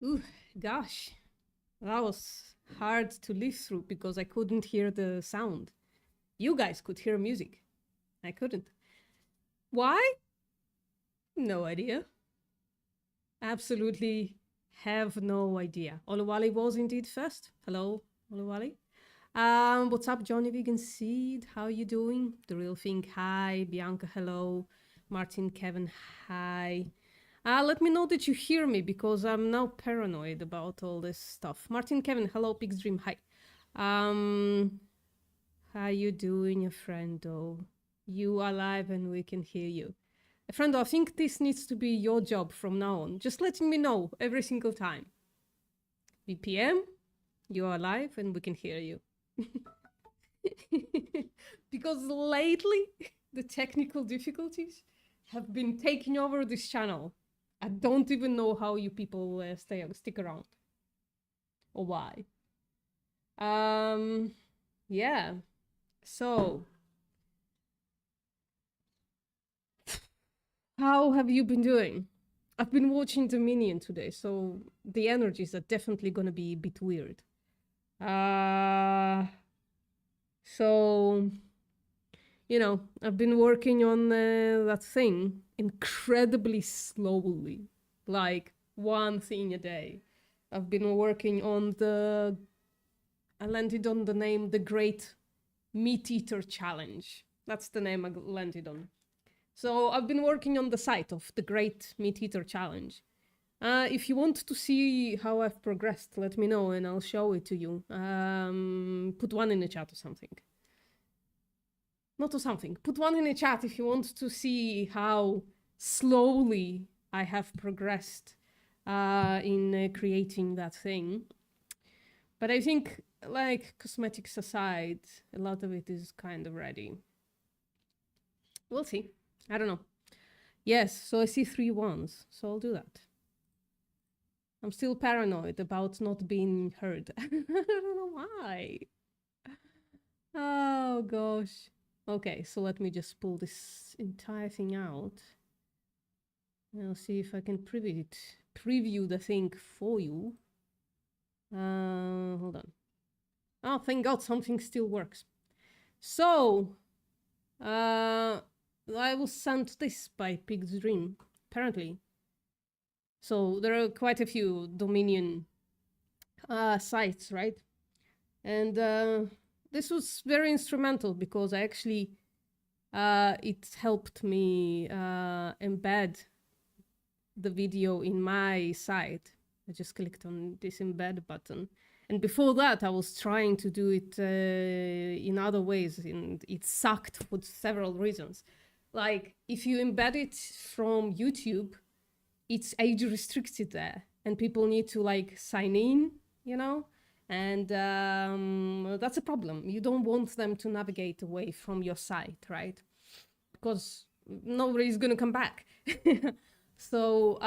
Ooh, gosh, that was hard to live through because I couldn't hear the sound. You guys could hear music. I couldn't. Why? No idea. Absolutely have no idea. Oluwale was indeed first. Hello, Oluwale. What's up, Johnny Vegan Seed? How you doing? The Real Thing, hi. Bianca, hello. Martin, Kevin, hi. Let me know that you hear me because I'm now paranoid about all this stuff. Martin, Kevin, hello. Pig's Dream, hi. How you doing, friendo? You are alive and we can hear you. Friendo, I think this needs to be your job from now on. Just letting me know every single time. BPM, you are alive and we can hear you. Because lately, the technical difficulties have been taking over this channel. I don't even know how you people stick around. Or why. Yeah. So, how have you been doing? I've been watching Dominion today, so the energies are definitely gonna be a bit weird. So, you know, I've been working on that thing incredibly slowly, like one thing a day. I've been working on I landed on the name The Great Meat Eater Challenge. That's the name I landed on. So I've been working on the site of The Great Meat Eater Challenge. If you want to see how I've progressed, let me know and I'll show it to you. Put one in the chat or something. Not or something. Put one in the chat if you want to see how slowly I have progressed in creating that thing. But I think, like, cosmetics aside, a lot of it is kind of ready. We'll see. I don't know. Yes, so I see 3 ones, so I'll do that. I'm still paranoid about not being heard. I don't know why. Oh, gosh. Okay, so let me just pull this entire thing out. I'll see if I can preview the thing for you. Hold on. Oh, thank God, something still works. So, I was sent this by Pig's Dream, apparently. So there are quite a few Dominion sites, right? And this was very instrumental because I actually it helped me embed the video in my site. I just clicked on this embed button. And before that, I was trying to do it in other ways, and it sucked for several reasons. Like, if you embed it from YouTube, it's age restricted there, and people need to like sign in, you know? And that's a problem. You don't want them to navigate away from your site, right? Because nobody's going to come back. So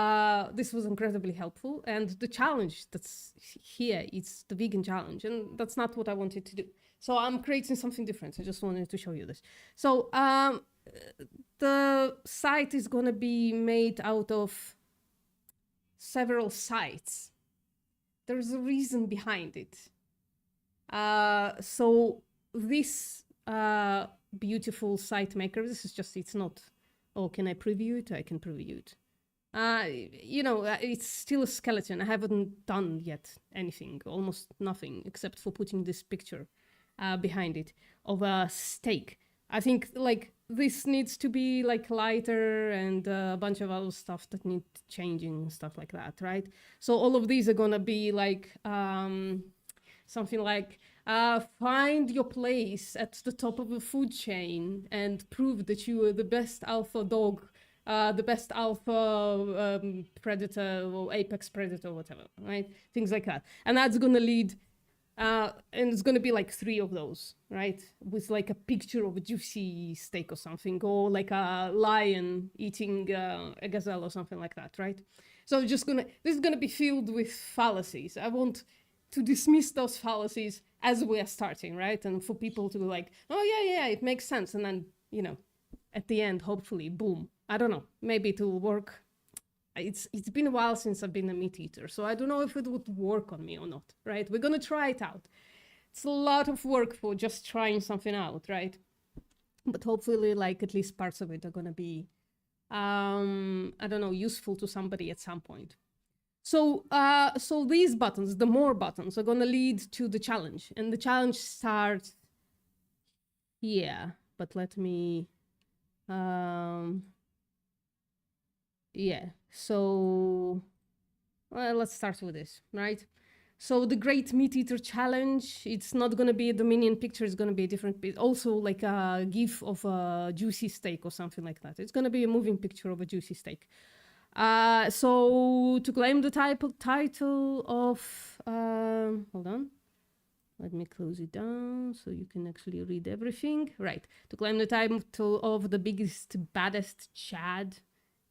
this was incredibly helpful. And the challenge that's here, it's the vegan challenge. And that's not what I wanted to do. So I'm creating something different. I just wanted to show you this. So the site is going to be made out of several sites. There's a reason behind it. So this beautiful site maker, this is just, it's not, oh, can I preview it? I can preview it. You know, it's still a skeleton. I haven't done yet anything, almost nothing, except for putting this picture behind it of a steak. I think like this needs to be like lighter and a bunch of other stuff that need changing, stuff like that, right? So all of these are gonna be like something like find your place at the top of the food chain and prove that you are the best alpha dog, the best alpha predator or apex predator, whatever, right? Things like that. And that's gonna lead, and it's gonna be like 3 of those, right? With like a picture of a juicy steak or something, or like a lion eating a gazelle or something like that, right? So this is gonna be filled with fallacies. I want to dismiss those fallacies as we are starting, right? And for people to be like, oh yeah, it makes sense. And then, you know, at the end, hopefully, boom. I don't know, maybe it will work. It's been a while since I've been a meat eater, so I don't know if it would work on me or not, right? We're gonna try it out. It's a lot of work for just trying something out, right? But hopefully, like, at least parts of it are gonna be, I don't know, useful to somebody at some point. So, so these buttons, the more buttons, are gonna lead to the challenge, and the challenge starts here. But let me, yeah. So, well, let's start with this, right? So the Great Meat Eater Challenge, it's not gonna be a Dominion picture, it's gonna be a different, also like a GIF of a juicy steak or something like that. It's gonna be a moving picture of a juicy steak. So to claim the title of, hold on, let me close it down so you can actually read everything. Right, to claim the title of the biggest, baddest Chad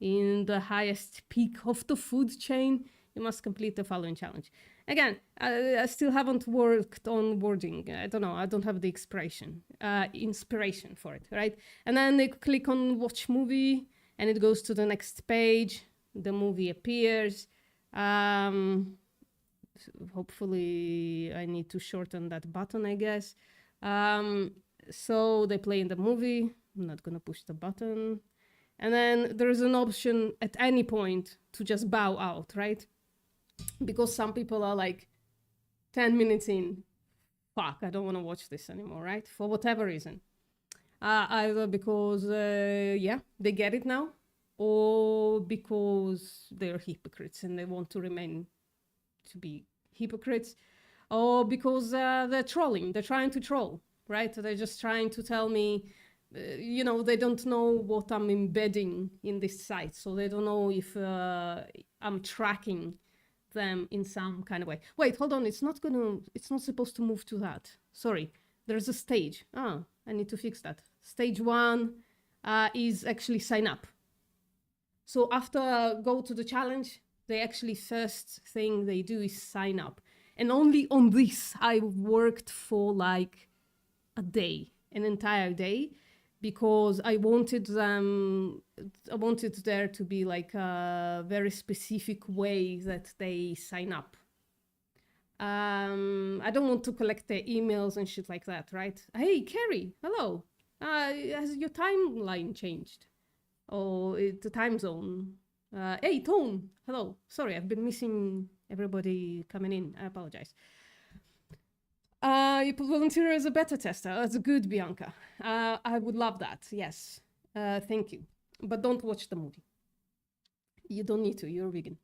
in the highest peak of the food chain, you must complete the following challenge. Again, I still haven't worked on wording. I don't know, I don't have the inspiration for it, right? And then they click on watch movie and it goes to the next page. The movie appears. Hopefully I need to shorten that button, I guess. So they play in the movie. I'm not gonna push the button. And then there's an option at any point to just bow out, right? Because some people are like 10 minutes in, fuck, I don't want to watch this anymore, right? For whatever reason. Either because, yeah, they get it now, or because they're hypocrites and they want to remain to be hypocrites, or because they're trolling, they're trying to troll, right? They're just trying to tell me, you know, they don't know what I'm embedding in this site, so they don't know if I'm tracking them in some kind of way. Wait, hold on, it's not supposed to move to that. Sorry, there's a stage. I need to fix that. Stage 1 is actually sign up. So after go to the challenge, they actually first thing they do is sign up. And only on this, I worked for like a day, an entire day, because I wanted there to be like a very specific way that they sign up. I don't want to collect their emails and shit like that, right? Hey, Carrie, hello. Has your timeline changed? Or the time zone? Hey, Tone, hello. Sorry, I've been missing everybody coming in. I apologize. You put volunteer as a beta tester. That's good, Bianca. I would love that. Yes. Thank you. But don't watch the movie. You don't need to. You're vegan.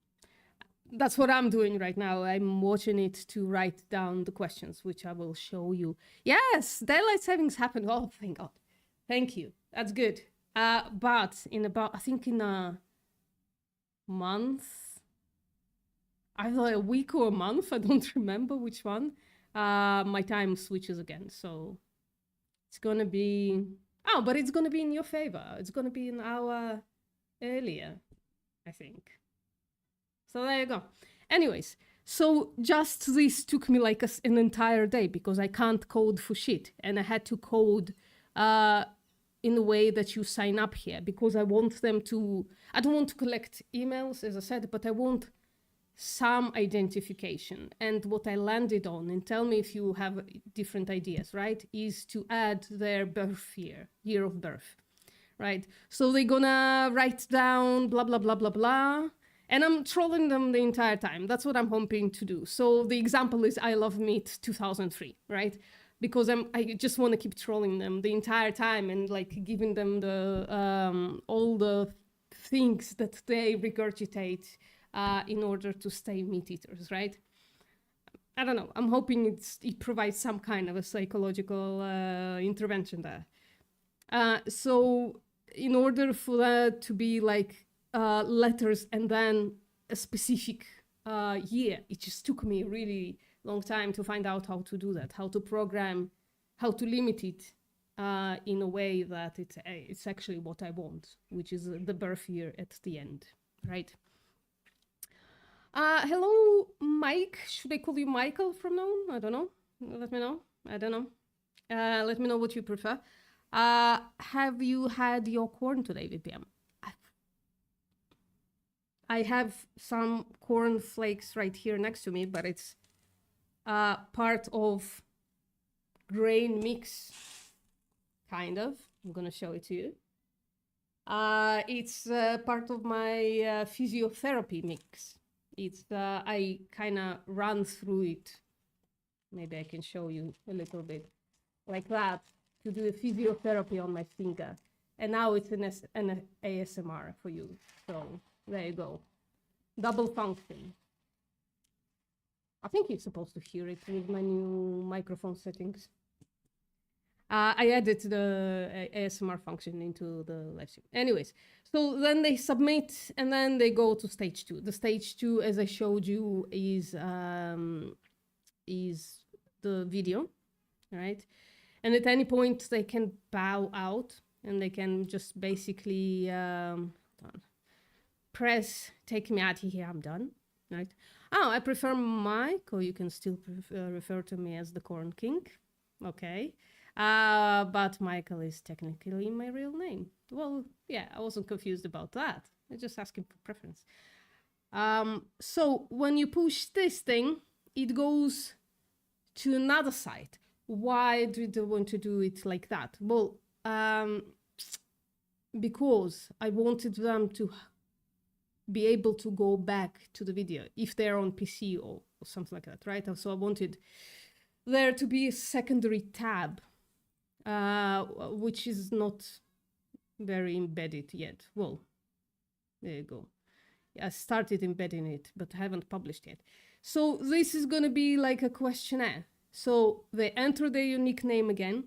That's what I'm doing right now. I'm watching it to write down the questions, which I will show you. Yes, daylight savings happened. Oh, thank God. Thank you. That's good. But in about, I think in a month, either a week or a month, I don't remember which one, my time switches again. So it's going to be, oh, but it's going to be in your favor. It's going to be an hour earlier, I think. So there you go. Anyways, so just this took me like an entire day because I can't code for shit. And I had to code in the way that you sign up here because I want them to, I don't want to collect emails, as I said, but I want some identification. And what I landed on, and tell me if you have different ideas, right, is to add their birth year of birth, right? So they're gonna write down blah, blah, blah, blah, blah. And I'm trolling them the entire time. That's what I'm hoping to do. So the example is I Love Meat 2003, right? Because I just want to keep trolling them the entire time and like giving them the all the things that they regurgitate in order to stay meat eaters, right? I don't know. I'm hoping it provides some kind of a psychological intervention there. So in order for that to be like letters and then a specific year, it just took me a really long time to find out how to do that, how to program, how to limit it in a way that it's actually what I want, which is the birth year at the end, right? Hello, Mike. Should I call you Michael from now on? I don't know. Let me know. I don't know. Let me know what you prefer. Have you had your corn today, VPM? I have some corn flakes right here next to me, but it's part of grain mix, kind of. I'm gonna show it to you. It's part of my physiotherapy mix. It's I kind of run through it. Maybe I can show you a little bit like that to do a physiotherapy on my finger. And now it's an ASMR for you. So there you go. Double function. I think you're supposed to hear it with my new microphone settings. I added the ASMR function into the live stream. Anyways, so then they submit and then they go to stage 2. The stage 2, as I showed you, is the video, right? And at any point they can bow out and they can just basically press take me out of here, I'm done, right? Oh, I prefer Mike, or you can still refer to me as the Corn King, okay? But Michael is technically my real name. Well, yeah, I wasn't confused about that. I'm just asking for preference. So when you push this thing, it goes to another site. Why did I want to do it like that? Well, because I wanted them to be able to go back to the video if they're on PC or something like that, right? So I wanted there to be a secondary tab, which is not very embedded yet. Well, there you go. I started embedding it, but I haven't published yet. So this is going to be like a questionnaire. So they enter their unique name again.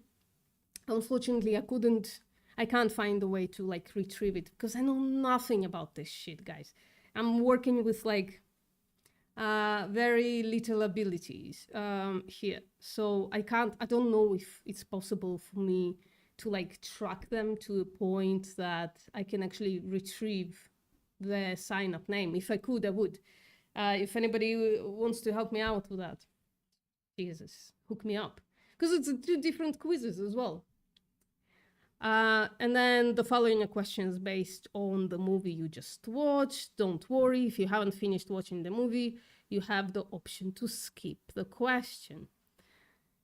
Unfortunately, I can't find a way to like retrieve it because I know nothing about this shit, guys. I'm working with like very little abilities here. So I don't know if it's possible for me to like track them to a point that I can actually retrieve the sign-up name. If I could, I would. If anybody wants to help me out with that, Jesus, hook me up. Because it's 2 different quizzes as well. And then the following are questions based on the movie you just watched. Don't worry, if you haven't finished watching the movie, you have the option to skip the question.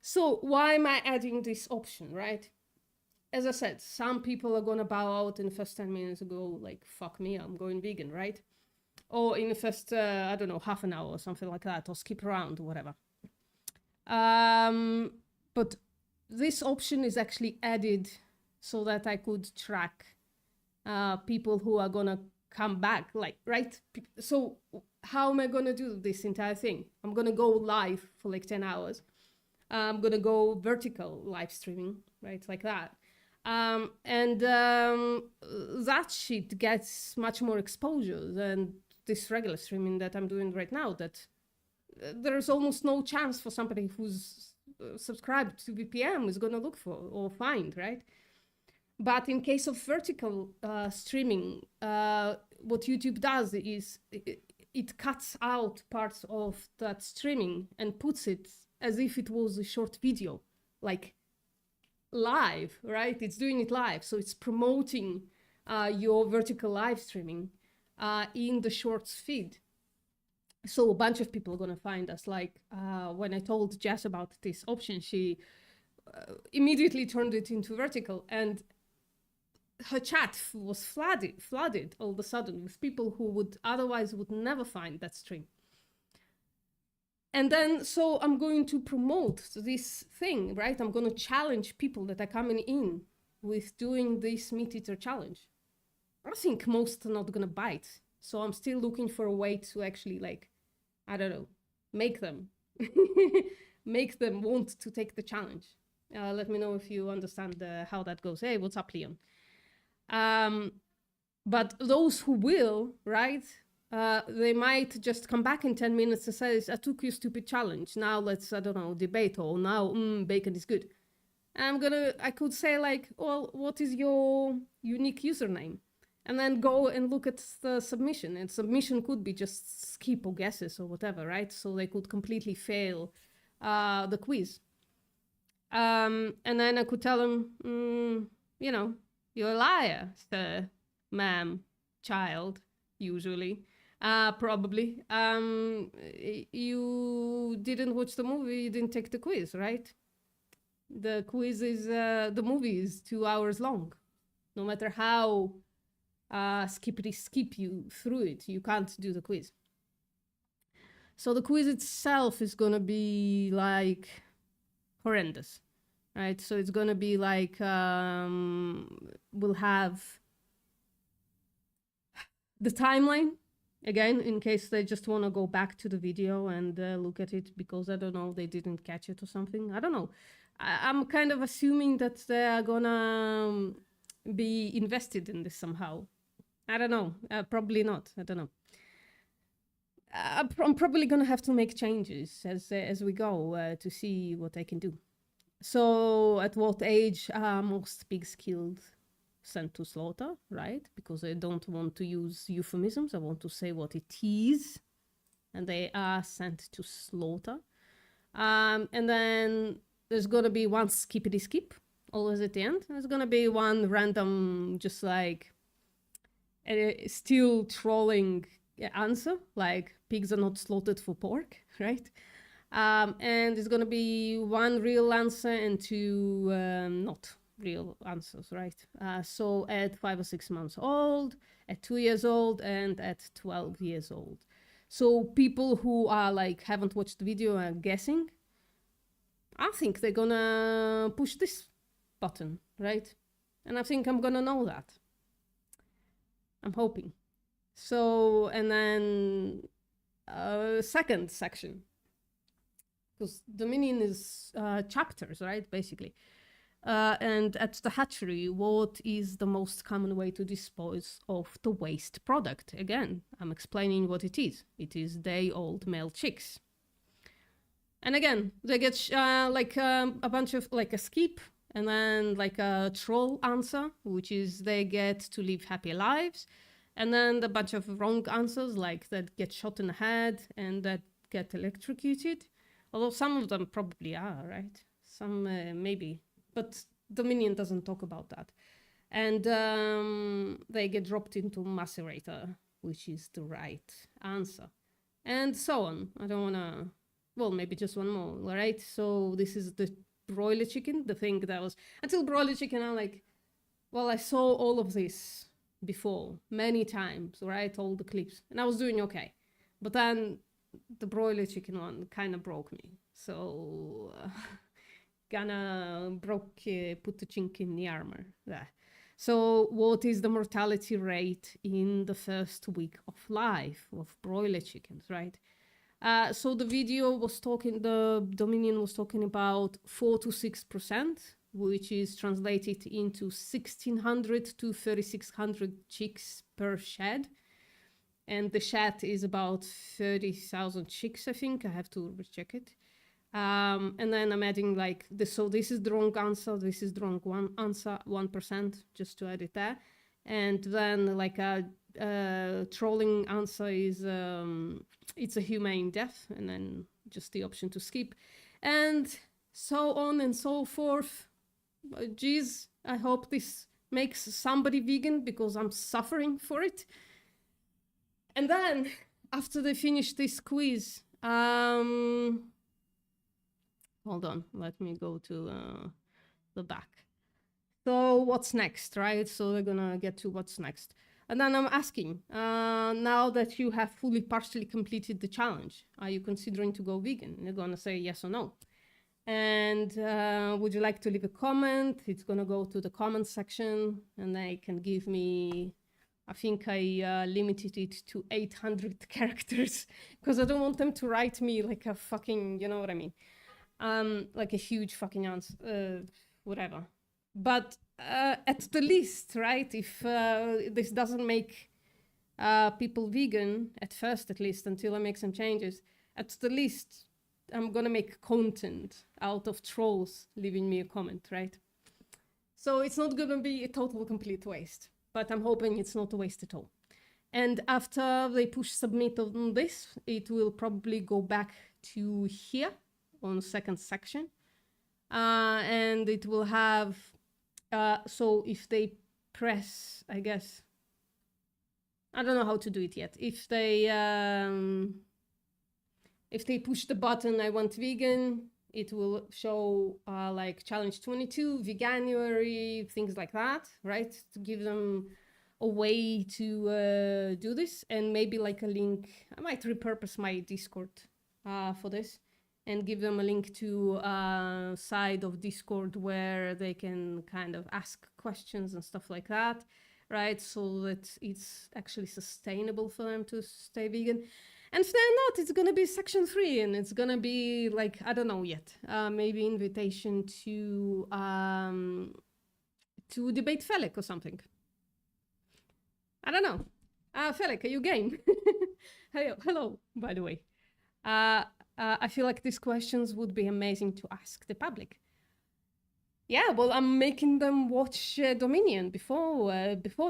So why am I adding this option, right? As I said, some people are gonna bow out in the first 10 minutes and go like, fuck me, I'm going vegan, right? Or in the first, I don't know, half an hour or something like that, or skip around or whatever. But this option is actually added so that I could track people who are gonna come back, like, right? So how am I gonna do this entire thing? I'm gonna go live for like 10 hours. I'm gonna go vertical live streaming, right? Like that. And that shit gets much more exposure than this regular streaming that I'm doing right now. That there's almost no chance for somebody who's subscribed to VPN is gonna look for or find, right? But in case of vertical streaming, what YouTube does is it cuts out parts of that streaming and puts it as if it was a short video, like live, right? It's doing it live. So it's promoting your vertical live streaming in the shorts feed. So a bunch of people are going to find us. Like when I told Jess about this option, she immediately turned it into vertical, and her chat was flooded all of a sudden with people who would otherwise would never find that stream. And then, so I'm going to promote this thing, right? I'm going to challenge people that are coming in with doing this meat eater challenge. I think most are not going to bite. So I'm still looking for a way to actually, like, I don't know, make them want to take the challenge. Let me know if you understand how that goes. Hey, what's up, Leon? But those who will, right? They might just come back in 10 minutes and say, I took your stupid challenge. Now let's, I don't know, debate, or now bacon is good. And I could say like, well, what is your unique username? And then go and look at the submission. And submission could be just skip or guesses or whatever, right? So they could completely fail the quiz. And then I could tell them, you know, you're a liar, sir, ma'am, child, usually. Probably. You didn't watch the movie, you didn't take the quiz, right? The quiz is, the movie is 2 hours long. No matter how skippity skip you through it, you can't do the quiz. So the quiz itself is gonna be like horrendous, right? So it's gonna be like, we'll have the timeline, again, in case they just want to go back to the video and look at it because, I don't know, they didn't catch it or something. I don't know. I'm kind of assuming that they're gonna be invested in this somehow. I don't know. Probably not. I don't know. I'm probably gonna have to make changes as we go to see what I can do. So at what age are most pigs killed? Sent to slaughter, right? Because I don't want to use euphemisms. I want to say what it is. And they are sent to slaughter. And then there's going to be one skippity skip, always at the end. There's going to be one random, just like, still trolling answer, like pigs are not slaughtered for pork, right? And there's going to be one real answer and two not real answers, right? So at 5 or 6 months old, at 2 years old, and at 12 years old. So people who are like, haven't watched the video and guessing, I think they're gonna push this button, right? And I think I'm gonna know that. I'm hoping. So, and then second section, because Dominion is chapters, right? Basically. And at the hatchery, what is the most common way to dispose of the waste product? Again, I'm explaining what it is. It is day-old male chicks. And again, they get like a bunch of, like a skip, and then like a troll answer, which is they get to live happy lives. And then a bunch of wrong answers, like that get shot in the head and that get electrocuted. Although some of them probably are, right? Some maybe. But Dominion doesn't talk about that. And they get dropped into macerator, which is the right answer. And so on. I don't want to... Well, maybe just one more, right? So this is the broiler chicken, the thing that was... Until broiler chicken, I'm like, well, I saw all of this before, many times, right? All the clips. And I was doing okay. But then the broiler chicken one kind of broke me. So gonna put the chink in the armor there. So what is the mortality rate in the first week of life of broiler chickens, right? So the Dominion was talking about 4 to 6%, which is translated into 1,600 to 3,600 chicks per shed. And the shed is about 30,000 chicks, I think. I have to recheck it. And then I'm adding like this. So this is the wrong answer. This is the wrong answer, 1%, just to add it there. And then like a trolling answer is it's a humane death, and then just the option to skip, and so on and so forth. Geez, I hope this makes somebody vegan because I'm suffering for it. And then after they finish this quiz, hold on, let me go to the back. So what's next, right? So they're gonna get to what's next. And then I'm asking, now that you have fully partially completed the challenge, are you considering to go vegan? And they're gonna say yes or no. And would you like to leave a comment? It's gonna go to the comment section, and they can give me, I think I limited it to 800 characters because I don't want them to write me like a fucking, you know what I mean? Like a huge fucking answer, whatever. But at the least, right, if this doesn't make people vegan, at first at least, until I make some changes, at the least I'm gonna make content out of trolls leaving me a comment, right? So it's not gonna be a total complete waste, but I'm hoping it's not a waste at all. And after they push submit on this, it will probably go back to here on the second section. And it will have, so if they press, I guess, I don't know how to do it yet. If they push the button, I want vegan, it will show like challenge 22, veganuary, things like that, right? To give them a way to do this, and maybe like a link. I might repurpose my Discord for this and give them a link to a side of Discord where they can kind of ask questions and stuff like that, right? So that it's actually sustainable for them to stay vegan. And if they're not, it's gonna be section 3, and it's gonna be like, I don't know yet, maybe invitation to debate Felix or something. I don't know. Felix, are you game? Hello, by the way. I feel like these questions would be amazing to ask the public. Yeah, well, I'm making them watch Dominion before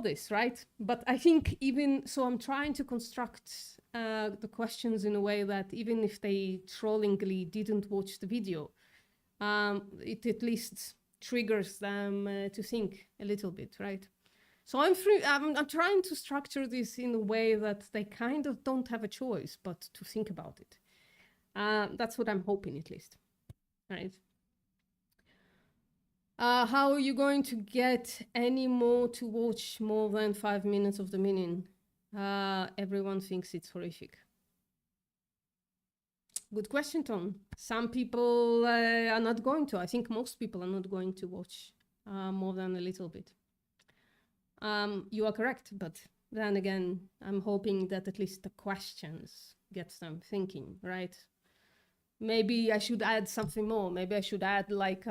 this, right? But I think even so, I'm trying to construct the questions in a way that even if they trollingly didn't watch the video, it at least triggers them to think a little bit, right? So I'm trying to structure this in a way that they kind of don't have a choice but to think about it. That's what I'm hoping, at least. All right. How are you going to get any more to watch more than 5 minutes of Dominion? Everyone thinks it's horrific. Good question, Tom. Some people are not going to. I think most people are not going to watch more than a little bit. You are correct, but then again, I'm hoping that at least the questions gets them thinking, right? Maybe I should add something more. Maybe I should add like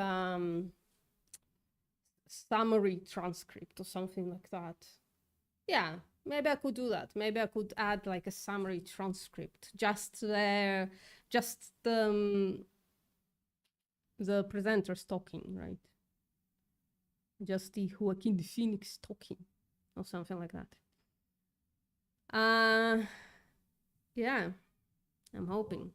summary transcript or something like that. Yeah, maybe I could do that. Maybe I could add like a summary transcript, just the presenters talking, right? Just the Joaquin Phoenix talking or something like that. Yeah, I'm hoping.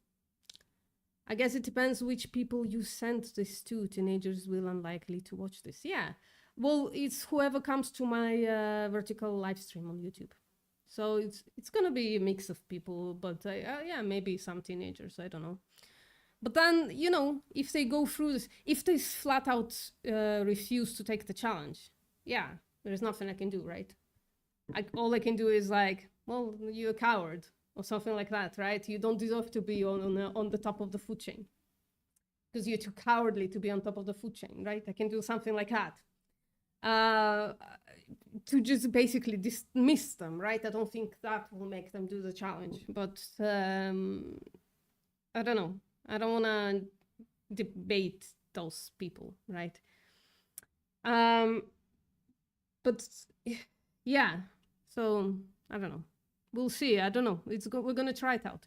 I guess it depends which people you send this to. Teenagers will unlikely to watch this. Yeah, well, it's whoever comes to my vertical live stream on YouTube. So it's gonna be a mix of people, but yeah, maybe some teenagers, I don't know. But then, you know, if they go through this, if they flat out refuse to take the challenge, yeah, there's nothing I can do, right? All I can do is like, well, you're a coward or something like that, right? You don't deserve to be on the top of the food chain. because you're too cowardly to be on top of the food chain, right? I can do something like that. To just basically dismiss them, right? I don't think that will make them do the challenge, but I don't know. I don't want to debate those people, right? But yeah, so I don't know. We'll see. I don't know. We're gonna try it out.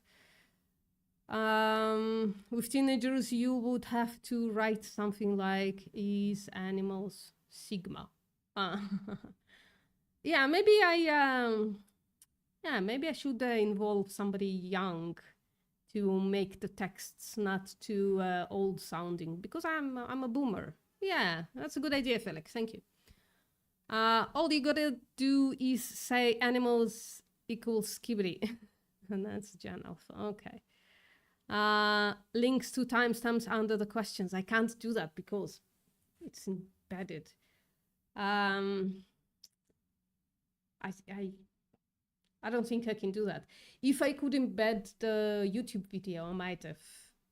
With teenagers, you would have to write something like "Is animals Sigma?" Yeah, maybe maybe I should involve somebody young to make the texts not too old sounding, because I'm a boomer. Yeah, that's a good idea, Felix. Thank you. All you gotta do is say animals equals skibidi. And that's Jan Alpha. Okay. Links to timestamps under the questions. I can't do that because it's embedded. I don't think I can do that. If I could embed the YouTube video, I might have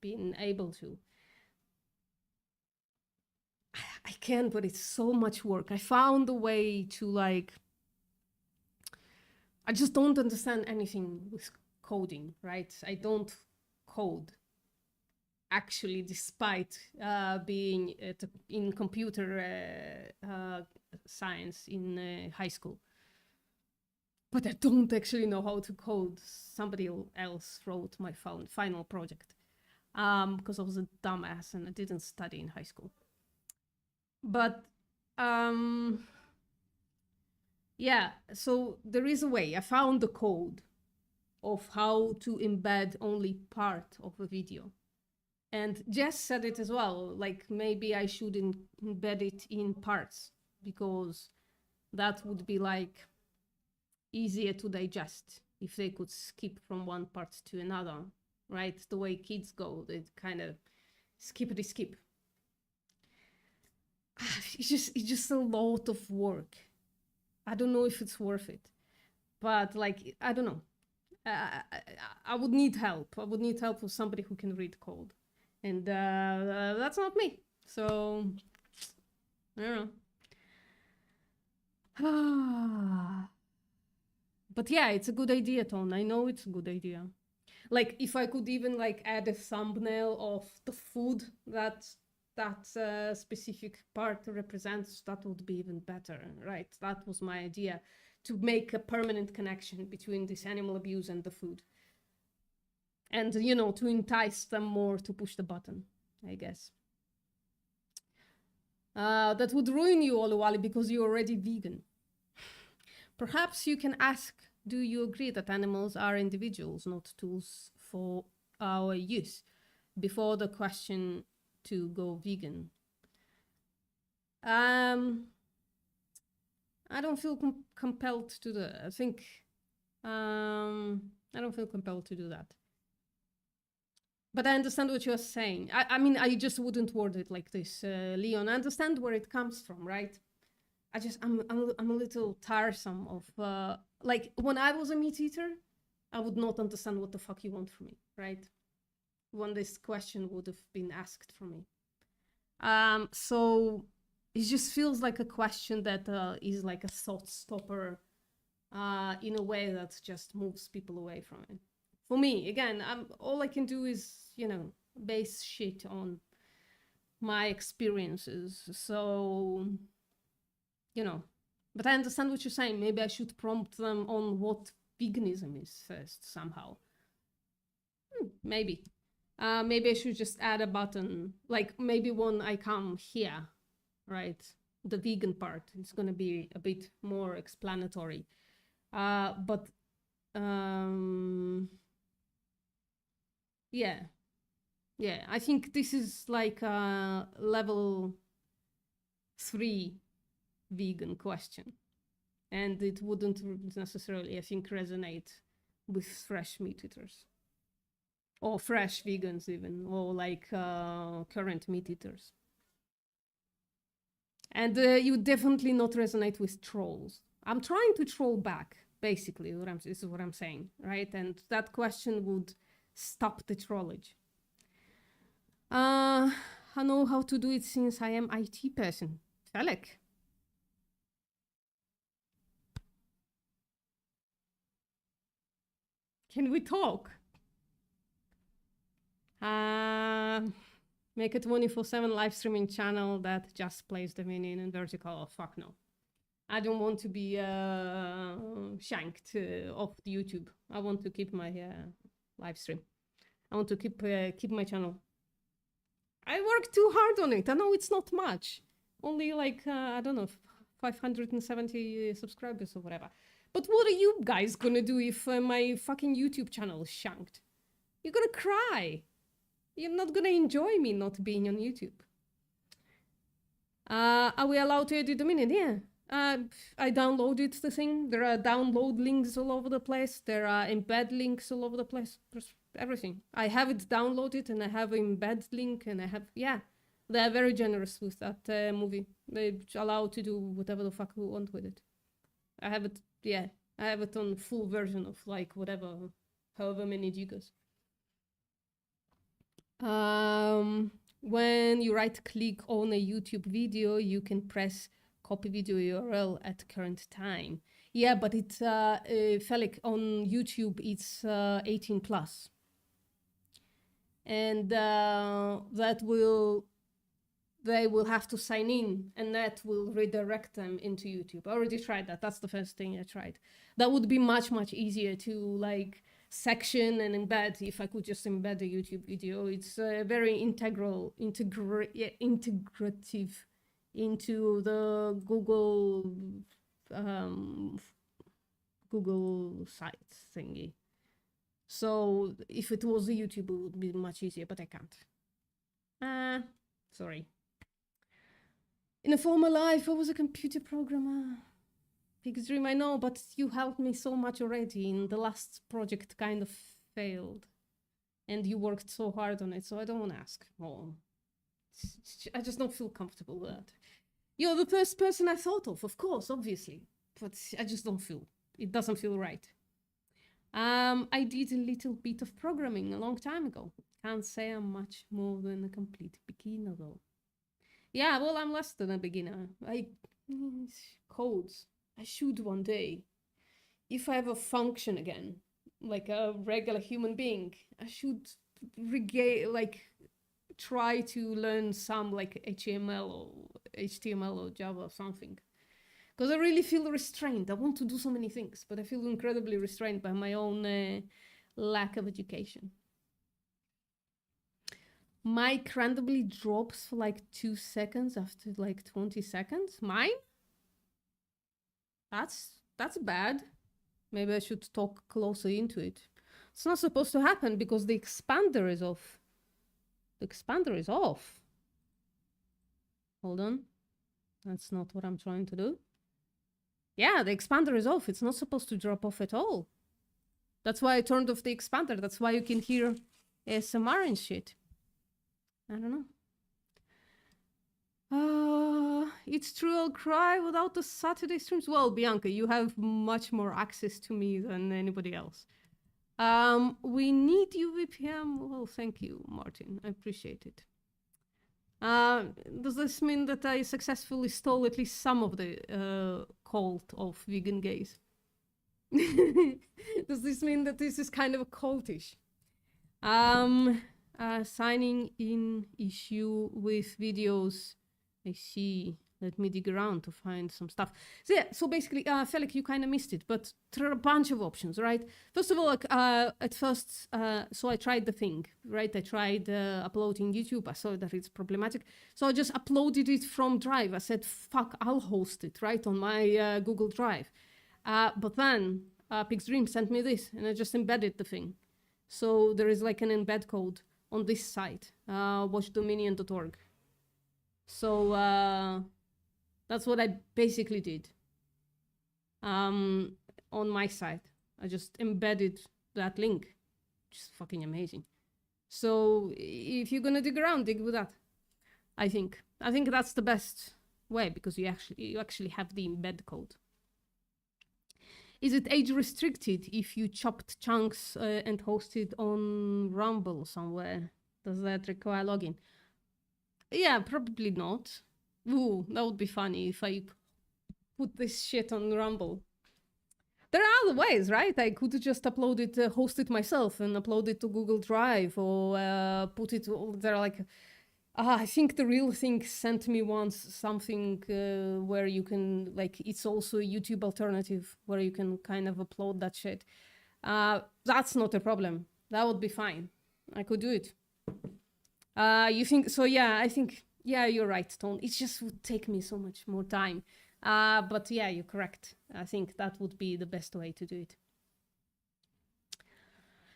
been able to. I can, but it's so much work. I found a way to like, I just don't understand anything with coding, right? I don't code actually, despite being in computer science in high school. But I don't actually know how to code. Somebody else wrote my final project because I was a dumbass and I didn't study in high school. But yeah, so there is a way. I found the code of how to embed only part of a video. And Jess said it as well, like maybe I should embed it in parts, because that would be like easier to digest if they could skip from one part to another, right? The way kids go, they kind of skippity skip. It's just a lot of work. I don't know if it's worth it, but like, I don't know. I would need help. I would need help with somebody who can read code, and that's not me. So I don't know. But yeah, it's a good idea, Ton. I know it's a good idea. Like, if I could even like add a thumbnail of the food that specific part represents, that would be even better, right? That was my idea, to make a permanent connection between this animal abuse and the food. And, you know, to entice them more to push the button, I guess. That would ruin you, Oluwali, because you're already vegan. Perhaps you can ask, do you agree that animals are individuals, not tools for our use, before the question to go vegan? I don't feel compelled to do that. I think I don't feel compelled to do that. But I understand what you're saying. I mean, I just wouldn't word it like this, Leon. I understand where it comes from, right? I'm a little tiresome of like, when I was a meat eater, I would not understand what the fuck you want from me, right? When this question would have been asked from me. So it just feels like a question that is like a thought stopper in a way that just moves people away from it. For me, again, all I can do is, you know, base shit on my experiences. So, you know, but I understand what you're saying. Maybe I should prompt them on what veganism is first somehow. Maybe. Maybe I should just add a button, like maybe when I come here, right? The vegan part, it's going to be a bit more explanatory. But yeah, I think this is like a level 3 vegan question, and it wouldn't necessarily, I think, resonate with fresh meat eaters, or fresh vegans even, or like current meat eaters. And you definitely not resonate with trolls. I'm trying to troll back, basically. This is what I'm saying, right? And that question would stop the trollage. I know how to do it since I am IT person. Felek. Can we talk? Make a 24/7 live streaming channel that just plays the mini in vertical. Oh, fuck no. I don't want to be shanked off the YouTube. I want to keep my live stream. I want to keep my channel. I work too hard on it. I know it's not much. Only like, I don't know, 570 subscribers or whatever. But what are you guys gonna do if my fucking YouTube channel is shanked? You're gonna cry. You're not gonna enjoy me not being on YouTube. Are we allowed to edit the minute? Yeah. I downloaded the thing. There are download links all over the place. There are embed links all over the place. There's everything. I have it downloaded and I have an embed link and I have, yeah. They're very generous with that movie. They allow to do whatever the fuck we want with it. I have it, yeah. I have it on full version of like whatever, however many gigas. When you right click on a YouTube video, you can press copy video URL at current time. Yeah, but it's Felix, on YouTube, it's 18 plus. And they will have to sign in and that will redirect them into YouTube. I already tried that. That's the first thing I tried. That would be much, much easier to like section and embed if I could just embed a YouTube video. It's very integrative into the Google Sites thingy. So if it was a YouTube, it would be much easier, but I can't. Sorry. In a former life, I was a computer programmer. Big dream, I know, but you helped me so much already. And the last project kind of failed. And you worked so hard on it, so I don't want to ask more. I just don't feel comfortable with that. You're the first person I thought of course, obviously. But I just don't feel. It doesn't feel right. I did a little bit of programming a long time ago. Can't say I'm much more than a complete beginner, though. Yeah, well, I'm less than a beginner. Codes. I should one day. If I ever function again, like a regular human being, I should try to learn some like HTML or Java or something. Because I really feel restrained. I want to do so many things, but I feel incredibly restrained by my own lack of education. Mic randomly drops for like 2 seconds after like 20 seconds. Mine? That's bad. Maybe I should talk closer into it. It's not supposed to happen because the expander is off. The expander is off. Hold on. That's not what I'm trying to do. Yeah, the expander is off. It's not supposed to drop off at all. That's why I turned off the expander. That's why you can hear ASMR and shit. I don't know. It's true, I'll cry without the Saturday streams. Well, Bianca, you have much more access to me than anybody else. We need you, VPM. Well, thank you, Martin. I appreciate it. Does this mean that I successfully stole at least some of the cult of vegan gays? Does this mean that this is kind of a cultish? Signing in issue with videos. I see. Let me dig around to find some stuff. So yeah, so basically, Felix, you kind of missed it, but there are a bunch of options, right? First of all, at first, so I tried the thing, right? I tried uploading YouTube. I saw that it's problematic. So I just uploaded it from Drive. I said, fuck, I'll host it, right? On my Google Drive. But then Pig's Dream sent me this, and I just embedded the thing. So there is like an embed code on this site, watchdominion.org. So that's what I basically did. On my site, I just embedded that link, which is fucking amazing. So if you're gonna dig around, dig with that. I think that's the best way because you actually have the embed code. Is it age restricted if you chopped chunks and hosted on Rumble somewhere? Does that require login? Yeah, probably not. Ooh, that would be funny if I put this shit on Rumble. There are other ways, right? I could just upload it, host it myself and upload it to Google Drive or put it there like... I think the real thing sent me once something where you can, like, it's also a YouTube alternative where you can kind of upload that shit. That's not a problem. That would be fine. I could do it. You think so? Yeah, I think, yeah, you're right, Tone. It just would take me so much more time. But yeah, you're correct. I think that would be the best way to do it.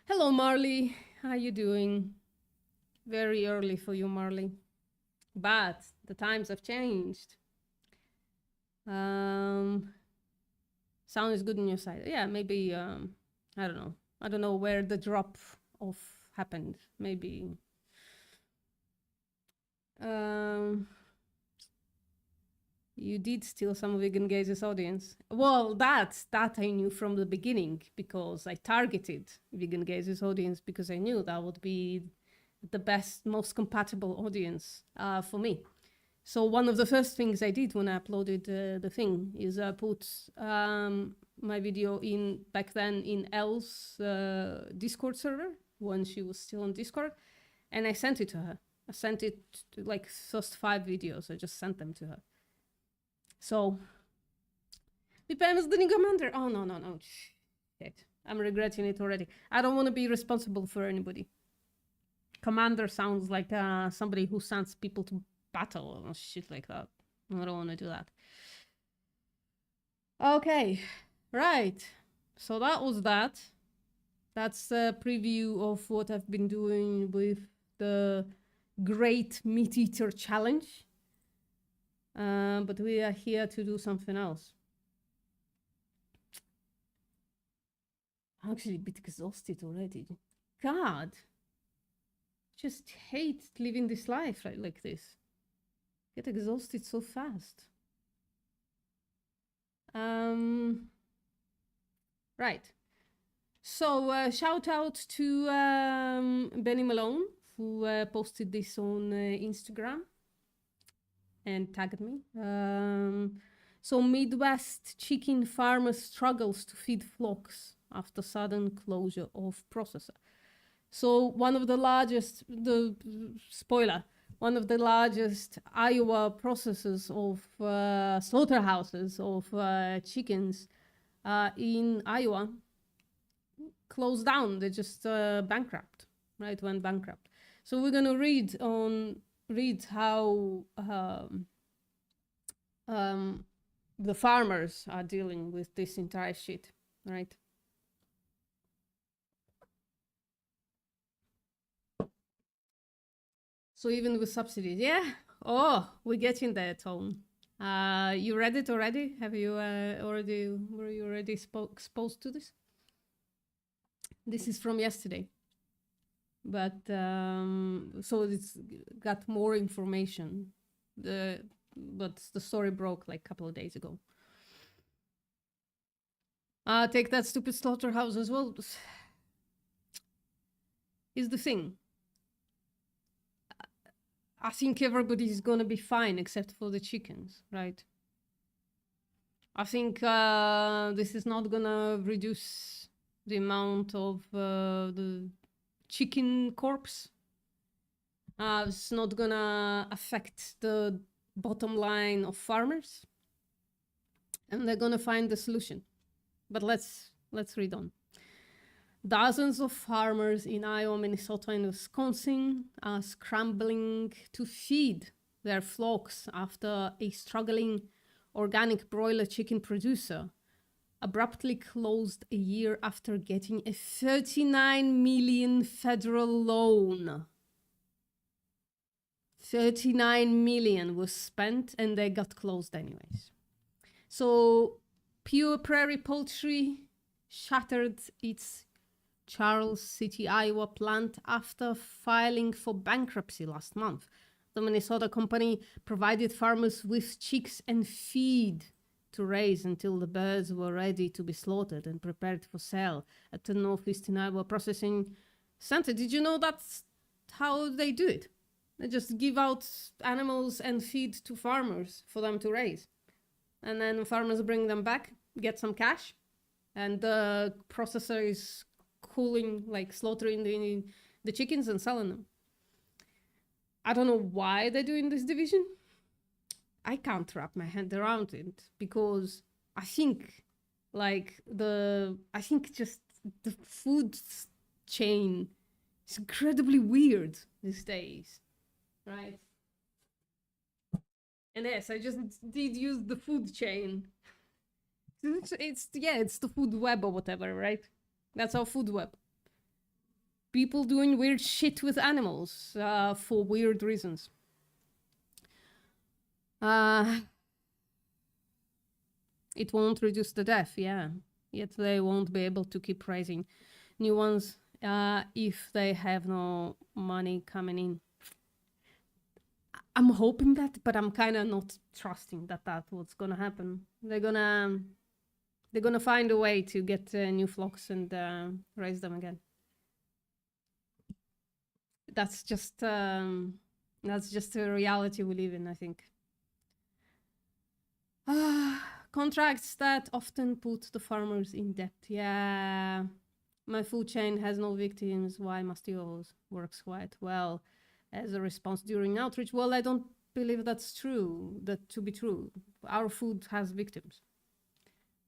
Hello, Marley. How you doing? Very early for you, Marley. But the times have changed. Sound is good on your side. Yeah, maybe, I don't know. I don't know where the drop off happened. Maybe... you did steal some of Vegan Gaze's audience. Well, that I knew from the beginning because I targeted Vegan Gaze's audience because I knew that would be the best, most compatible audience for me. So one of the first things I did when I uploaded the thing is I put my video in, back then, in Elle's Discord server when she was still on Discord, and I sent it to her. I sent it to, like, first 5 videos. I just sent them to her. So, VPN is the new commander. Oh, no. Shit. I'm regretting it already. I don't want to be responsible for anybody. Commander sounds like somebody who sends people to battle or shit like that. I don't want to do that. Okay, right. So that was that. That's a preview of what I've been doing with the Great Meat Eater Challenge. But we are here to do something else. I'm actually a bit exhausted already. God. Just hate living this life like this. Get exhausted so fast. Right. So shout out to Benny Malone, who posted this on Instagram and tagged me. So Midwest chicken farmer struggles to feed flocks after sudden closure of processor. So one of the largest, one of the largest Iowa processors of slaughterhouses of chickens in Iowa closed down. They just bankrupt, right? Went bankrupt. So we're gonna read how the farmers are dealing with this entire shit, right? So even with subsidies, yeah. Oh, we're getting there, Tone. You read it already? Have you were you already exposed to this? This is from yesterday. But so it's got more information. But the story broke like a couple of days ago. Take that stupid slaughterhouse as well. Is the thing. I think everybody's gonna be fine except for the chickens, right? I think this is not gonna reduce the amount of the chicken corpse. It's not gonna affect the bottom line of farmers, and they're gonna find the solution. But let's read on. Dozens of farmers in Iowa, Minnesota, and Wisconsin are scrambling to feed their flocks after a struggling organic broiler chicken producer abruptly closed a year after getting a $39 million federal loan. $39 million was spent and they got closed anyways. So Pure Prairie Poultry shattered its Charles City, Iowa plant after filing for bankruptcy last month. The Minnesota company provided farmers with chicks and feed to raise until the birds were ready to be slaughtered and prepared for sale at the Northeastern Iowa Processing Center. Did you know that's how they do it. They just give out animals and feed to farmers for them to raise. And then farmers bring them back, get some cash, and the processor is cooling, like slaughtering the chickens and selling them. I don't know why they're doing this division. I can't wrap my hand around it because I think just the food chain is incredibly weird these days, right? And yes, I just did use the food chain. It's the food web or whatever, right? That's our food web. People doing weird shit with animals for weird reasons. It won't reduce the death, yeah. Yet they won't be able to keep raising new ones if they have no money coming in. I'm hoping that, but I'm kind of not trusting that that's what's gonna happen. They're gonna find a way to get new flocks and raise them again. That's just the reality we live in, I think. Contracts that often put the farmers in debt. Yeah, my food chain has no victims. Why must yours? Works quite well as a response during outreach. Well, I don't believe that's true, that to be true. Our food has victims.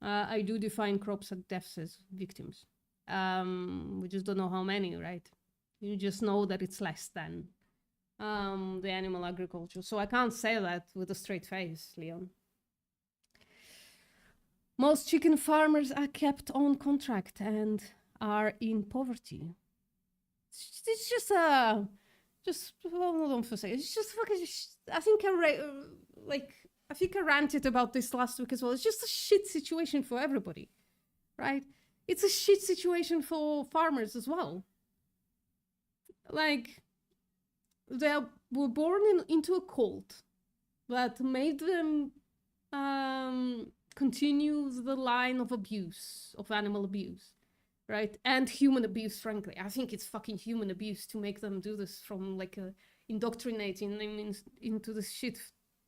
I do define crops and deaths as victims. We just don't know how many, right? You just know that it's less than the animal agriculture. So I can't say that with a straight face, Leon. Most chicken farmers are kept on contract and are in poverty. It's just hold on for a second. It's just fucking. I think I ranted about this last week as well. It's just a shit situation for everybody, right? It's a shit situation for farmers as well. Like, they were born into a cult that made them continue the line of abuse, of animal abuse, right? And human abuse, frankly. I think it's fucking human abuse to make them do this from like indoctrinating them into this shit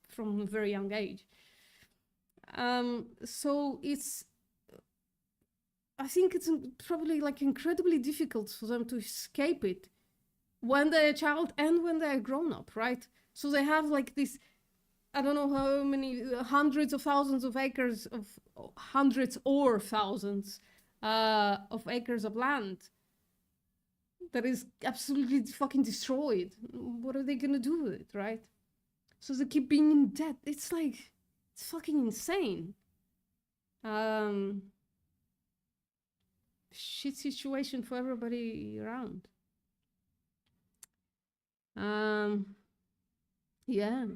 from a very young age. So I think it's probably like incredibly difficult for them to escape it when they're a child and when they're grown up, right? So they have like this, I don't know how many, hundreds of thousands of acres of, hundreds or thousands of acres of land that is absolutely fucking destroyed. What are they gonna do with it, right? So they keep being in debt. It's like, it's fucking insane. Shit situation for everybody around. Yeah.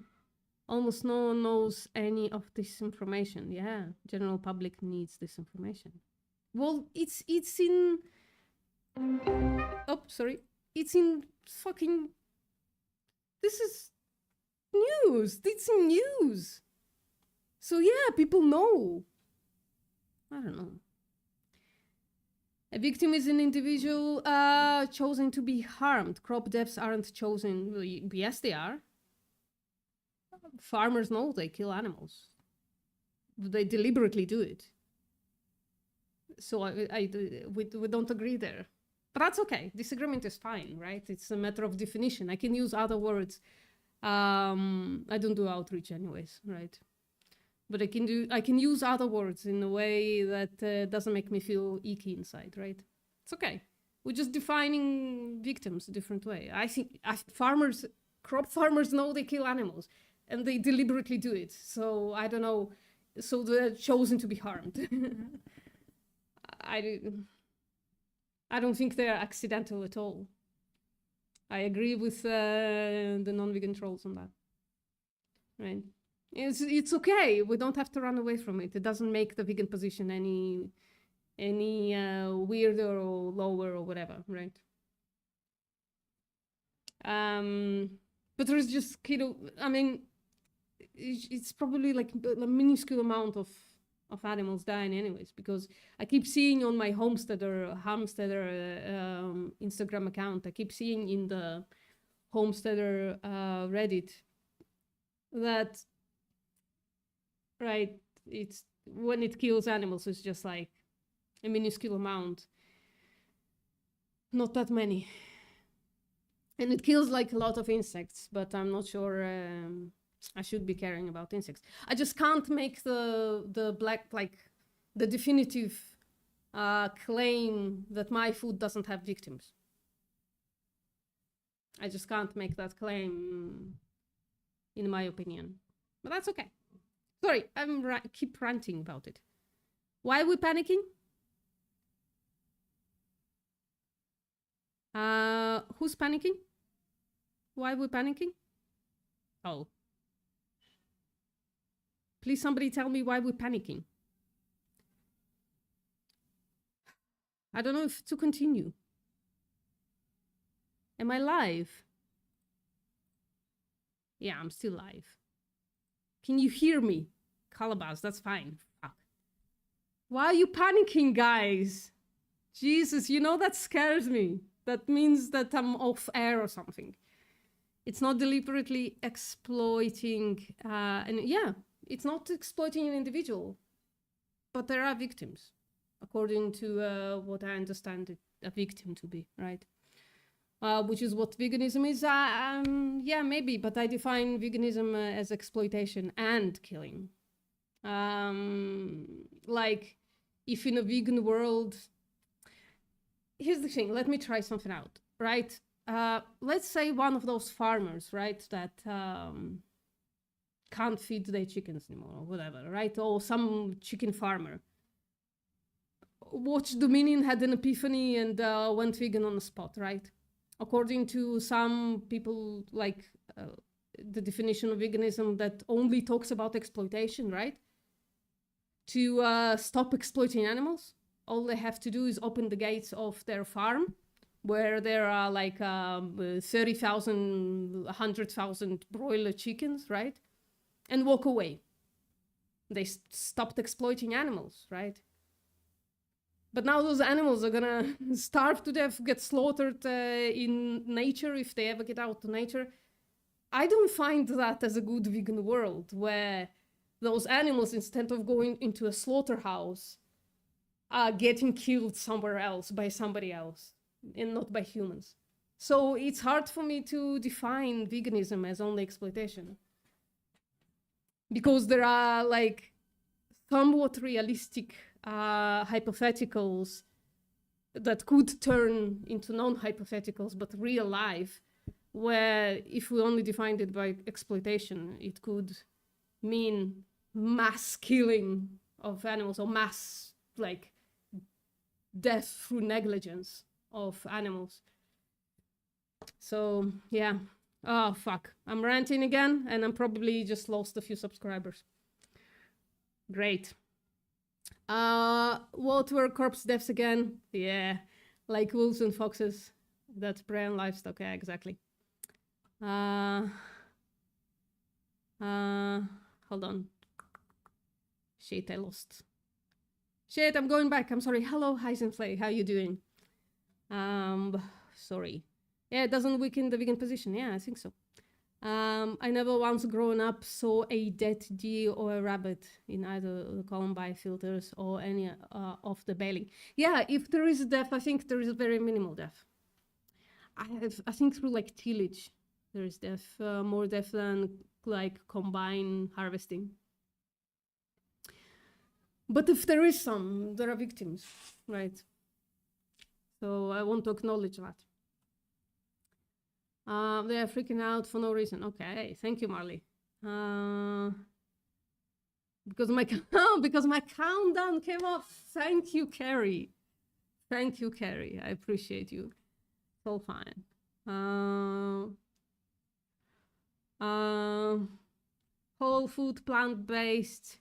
Almost no one knows any of this information. Yeah, general public needs this information. Well, it's in. Oh, sorry. It's in fucking. This is news. It's in news. So yeah, people know. I don't know. A victim is an individual chosen to be harmed. Crop deaths aren't chosen. Well, yes, they are. Farmers know they kill animals. They deliberately do it. So we don't agree there. But that's okay. Disagreement is fine, right? It's a matter of definition. I can use other words. I don't do outreach anyways, right? But I can use other words in a way that doesn't make me feel icky inside, right? It's okay. We're just defining victims a different way. I think crop farmers know they kill animals. And they deliberately do it. So I don't know. So they're chosen to be harmed. I don't think they're accidental at all. I agree with the non-vegan trolls on that. Right? It's okay. We don't have to run away from it. It doesn't make the vegan position any weirder or lower or whatever, right? But there's just I mean, it's probably like a minuscule amount of animals dying anyways, because I keep seeing on my Homesteader Instagram account, I keep seeing in the homesteader Reddit that, right, it's when it kills animals, it's just like a minuscule amount, not that many. And it kills like a lot of insects, but I'm not sure I should be caring about insects. I just can't make the definitive claim that my food doesn't have victims. I just can't make that claim, in my opinion. But that's okay. Sorry, keep ranting about it. Why are we panicking? Who's panicking? Why are we panicking? Oh. Please, somebody tell me why we're panicking. I don't know if to continue. Am I live? Yeah, I'm still live. Can you hear me? Calabas, that's fine. Fuck. Why are you panicking, guys? Jesus, you know that scares me. That means that I'm off air or something. It's not deliberately exploiting, and yeah, it's not exploiting an individual, but there are victims, according to what I understand a victim to be, right? Which is what veganism is. Yeah, maybe, but I define veganism as exploitation and killing. Like, if in a vegan world, here's the thing, let me try something out, right? Let's say one of those farmers, right, that can't feed their chickens anymore or whatever, right? Or some chicken farmer. Watch Dominion had an epiphany and went vegan on the spot, right? According to some people, like the definition of veganism that only talks about exploitation, right? To stop exploiting animals, all they have to do is open the gates of their farm, where there are like 30,000, 100,000 broiler chickens, right? And walk away. They stopped exploiting animals, right? But now those animals are gonna starve to death, get slaughtered in nature if they ever get out to nature. I don't find that as a good vegan world, where those animals, instead of going into a slaughterhouse, are getting killed somewhere else by somebody else, and not by humans. So it's hard for me to define veganism as only exploitation, because there are like somewhat realistic hypotheticals that could turn into non-hypotheticals but real life, where if we only defined it by exploitation, it could mean mass killing of animals, or mass like death through negligence of animals. So yeah. Oh fuck, I'm ranting again, and I'm probably just lost a few subscribers. Great. What were corpse deaths again? Yeah, like wolves and foxes. That's prey on livestock. Yeah, exactly. Hold on. Shit, I lost. Shit, I'm going back. I'm sorry. Hello, Heisenflay. How you doing? Sorry. Yeah, it doesn't weaken the vegan position. Yeah, I think so. I never once grown up saw a dead deer or a rabbit in either the Columbine filters or any of the baling. Yeah, if there is a death, I think there is a very minimal death. I think through like tillage, there is death, more death than like combine harvesting. But if there is some, there are victims, right? So I want to acknowledge that. They are freaking out for no reason. Okay, thank you, Marley. Because my countdown came off. Thank you, Carrie. Thank you, Carrie. I appreciate you. It's all fine. Whole food, plant-based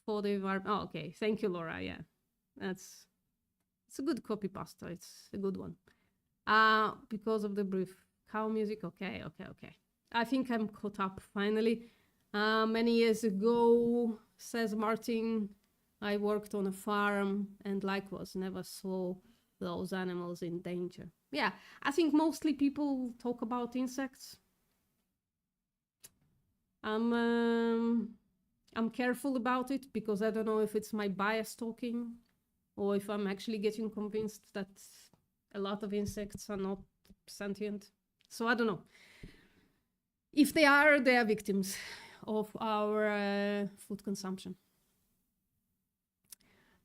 for the environment. Oh, okay. Thank you, Laura. Yeah, it's a good copy pasta. It's a good one. Because of the brief. Cow music, okay. I think I'm caught up finally. Many years ago, says Martin, I worked on a farm and likewise never saw those animals in danger. Yeah, I think mostly people talk about insects. I'm careful about it because I don't know if it's my bias talking or if I'm actually getting convinced that a lot of insects are not sentient. So I don't know. If they are victims of our food consumption.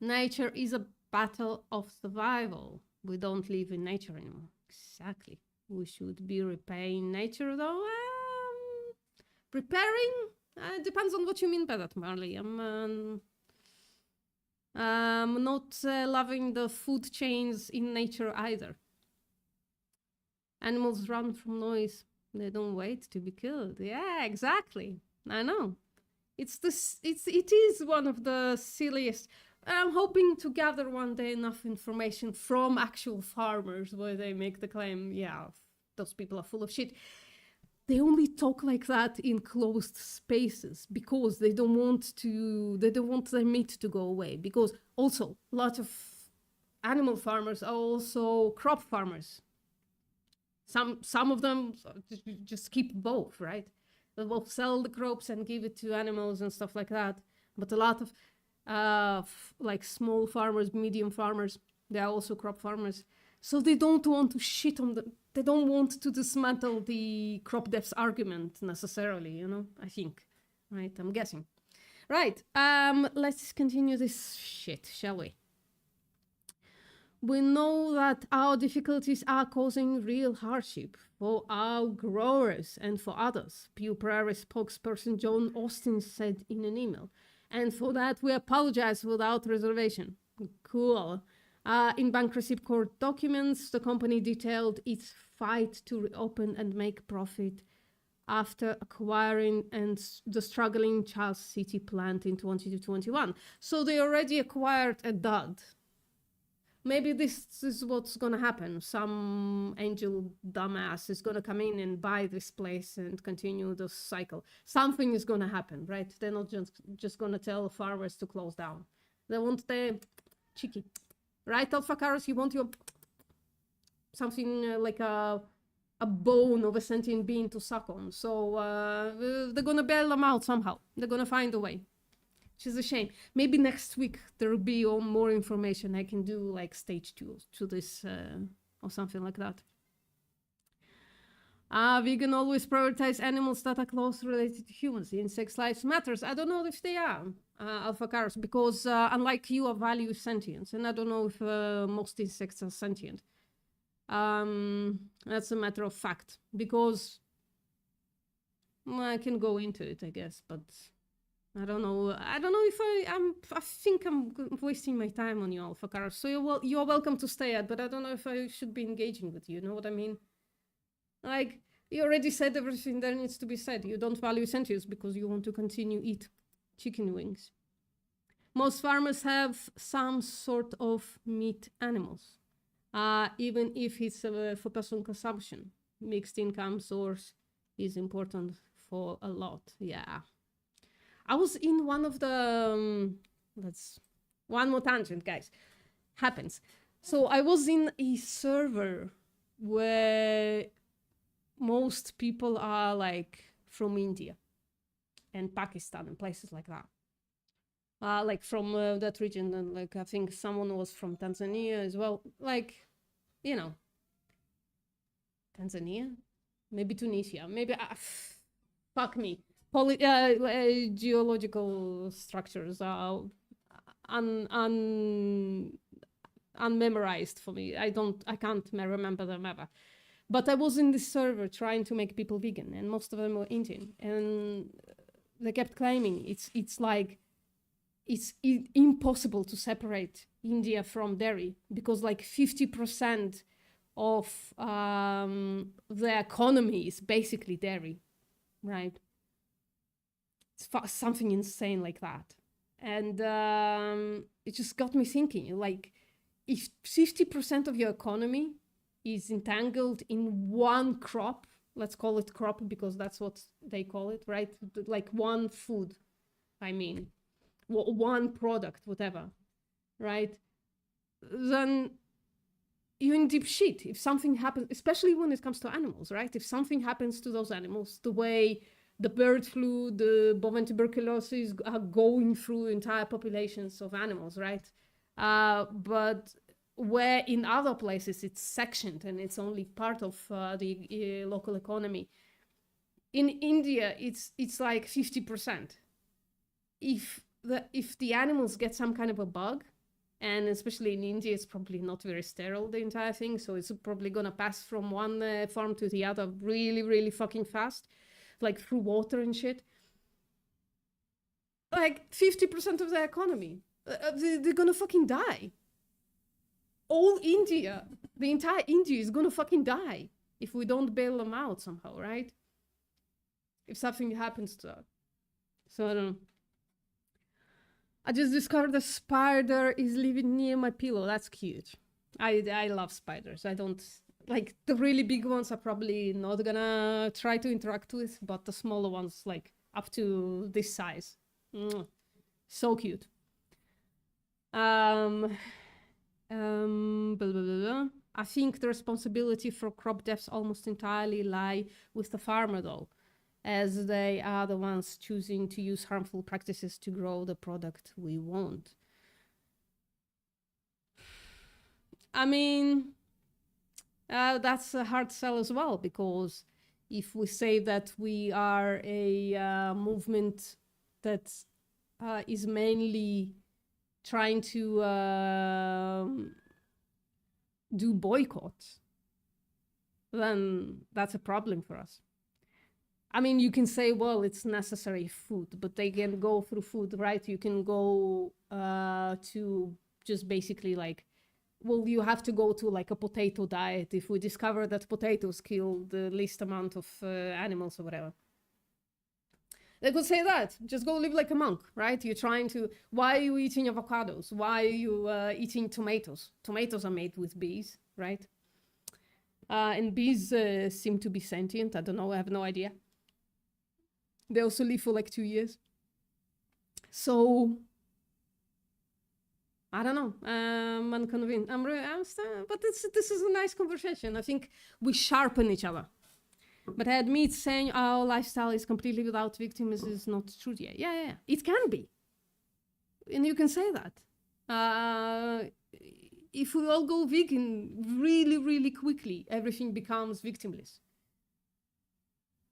Nature is a battle of survival. We don't live in nature anymore. Exactly. We should be repaying nature, though. Preparing depends on what you mean by that, Marley. I'm not loving the food chains in nature either. Animals run from noise. They don't wait to be killed. Yeah, exactly. I know. It is one of the silliest. I'm hoping to gather one day enough information from actual farmers where they make the claim, yeah, those people are full of shit. They only talk like that in closed spaces because they don't want their meat to go away. Because also, a lot of animal farmers are also crop farmers. Some of them just keep both, right? They will sell the crops and give it to animals and stuff like that. But a lot of like small farmers, medium farmers, they are also crop farmers. So they don't want to shit on they don't want to dismantle the crop deaths argument necessarily, you know, I think. Right, I'm guessing. Right, let's continue this shit, shall we? We know that our difficulties are causing real hardship for our growers and for others, Pew Prairie spokesperson John Austin said in an email. And for that, we apologize without reservation. Cool. In bankruptcy court documents, the company detailed its fight to reopen and make profit after acquiring the struggling Charles City plant in 2021. So they already acquired a dud. Maybe this is what's going to happen. Some angel dumbass is going to come in and buy this place and continue the cycle. Something is going to happen, right? They're not just going to tell farmers to close down. They want the cheeky. Right, Alphacarus, you want your something like a bone of a sentient being to suck on. So they're going to bail them out somehow. They're going to find a way. Which is a shame. Maybe next week there will be more information. I can do like stage 2 to this or something like that. Vegan always prioritize animals that are closely related to humans. Insects' lives matters. I don't know if they are, Alphacarus, because unlike you, I value sentience, and I don't know if most insects are sentient. That's a matter of fact, because I can go into it, I guess, but I don't know. I don't know if I think I'm wasting my time on you, Alphacarus. So you're welcome to stay at, but I don't know if I should be engaging with you. You know what I mean? Like, you already said everything there needs to be said. You don't value sentience because you want to continue eat chicken wings. Most farmers have some sort of meat animals, even if it's for personal consumption. Mixed income source is important for a lot. Yeah. I was in one of the... that's one more tangent, guys. Happens. So I was in a server where most people are like from India and Pakistan and places like that. Like from that region, and like I think someone was from Tanzania as well. Like, you know, Tanzania, maybe Tunisia, maybe fuck me. Geological structures are unmemorized for me. I can't remember them ever. But I was in this server trying to make people vegan, and most of them were Indian, and they kept claiming it's like it's impossible to separate India from dairy because like 50% of the economy is basically dairy, right? It's something insane like that, and it just got me thinking, like, if 50% of your economy is entangled in one crop, let's call it crop because that's what they call it, right? Like one food, I mean, one product, whatever, right? Then you're in deep shit if something happens, especially when it comes to animals, right? If something happens to those animals, the way the bird flu, the bovine tuberculosis are going through entire populations of animals, right? But where in other places it's sectioned and it's only part of the local economy. In India, it's like 50%. If the animals get some kind of a bug, and especially in India, it's probably not very sterile, the entire thing, so it's probably gonna pass from one farm to the other really, really fucking fast, like through water and shit. Like 50% of the economy, they're gonna fucking die. All India, the entire India is gonna fucking die if we don't bail them out somehow, right? If something happens to that. So I don't know. I just discovered a spider is living near my pillow. That's cute. I love spiders. I don't like the really big ones. I'm probably not gonna try to interact with, but the smaller ones, like up to this size, so cute. Blah, blah, blah, blah. I think the responsibility for crop deaths almost entirely lie with the farmer, though, as they are the ones choosing to use harmful practices to grow the product we want. I mean, that's a hard sell as well, because if we say that we are a movement that is mainly trying to do boycotts, then that's a problem for us. I mean, you can say, well, it's necessary food, but they can go through food, right? You can go to just basically like, well, you have to go to like a potato diet if we discover that potatoes kill the least amount of animals or whatever. They could say that. Just go live like a monk, right? You're trying to... Why are you eating avocados? Why are you eating tomatoes? Tomatoes are made with bees, right? And bees seem to be sentient. I don't know. I have no idea. They also live for like 2 years. So... I don't know. I'm unconvinced. But this is a nice conversation. I think we sharpen each other. But I admit saying our lifestyle is completely without victims is not true yet. Yeah. It can be. And you can say that. If we all go vegan really, really quickly, everything becomes victimless.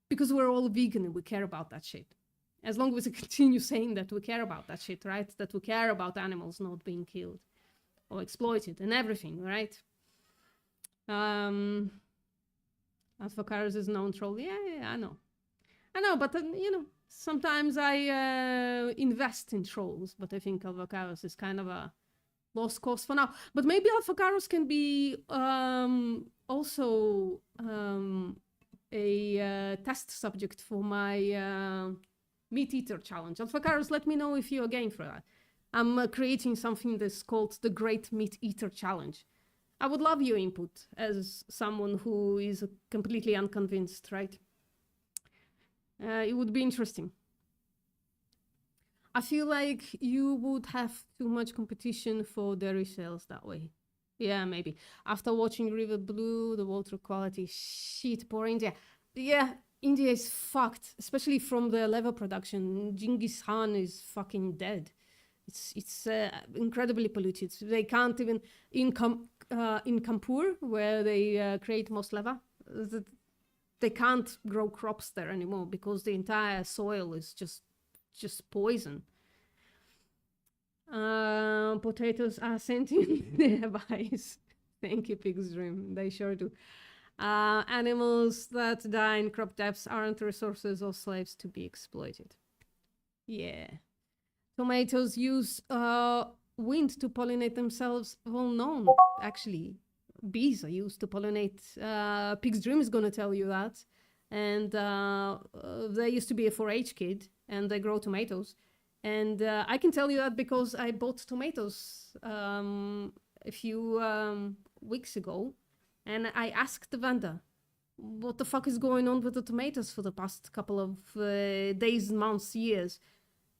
Because we're all vegan and we care about that shit. As long as we continue saying that we care about that shit, right? That we care about animals not being killed or exploited and everything, right? Avocados is known troll. Yeah, I know, but sometimes I invest in trolls, but I think avocados is kind of a lost cause for now. But maybe avocados can be also a test subject for my meat eater challenge. Avocados, let me know if you're game for that. I'm creating something that's called the Great Meat Eater Challenge. I would love your input as someone who is completely unconvinced, right? It would be interesting. I feel like you would have too much competition for dairy sales that way. Yeah, maybe. After watching River Blue, the water quality, shit, poor India. Yeah, India is fucked, especially from the leather production. Genghis Khan is fucking dead. It's incredibly polluted. They can't even... In Kanpur, where they create most leather, they can't grow crops there anymore because the entire soil is just poison. Potatoes are sentient. They have eyes. Thank you, Pig's Dream. They sure do. Animals that die in crop deaths aren't resources or slaves to be exploited. Yeah. Tomatoes use wind to pollinate themselves. Well known, actually. Bees are used to pollinate. Pig's Dream is going to tell you that. And they used to be a 4-H kid, and they grow tomatoes. And I can tell you that because I bought tomatoes a few weeks ago, and I asked the vendor, what the fuck is going on with the tomatoes for the past couple of days, months, years?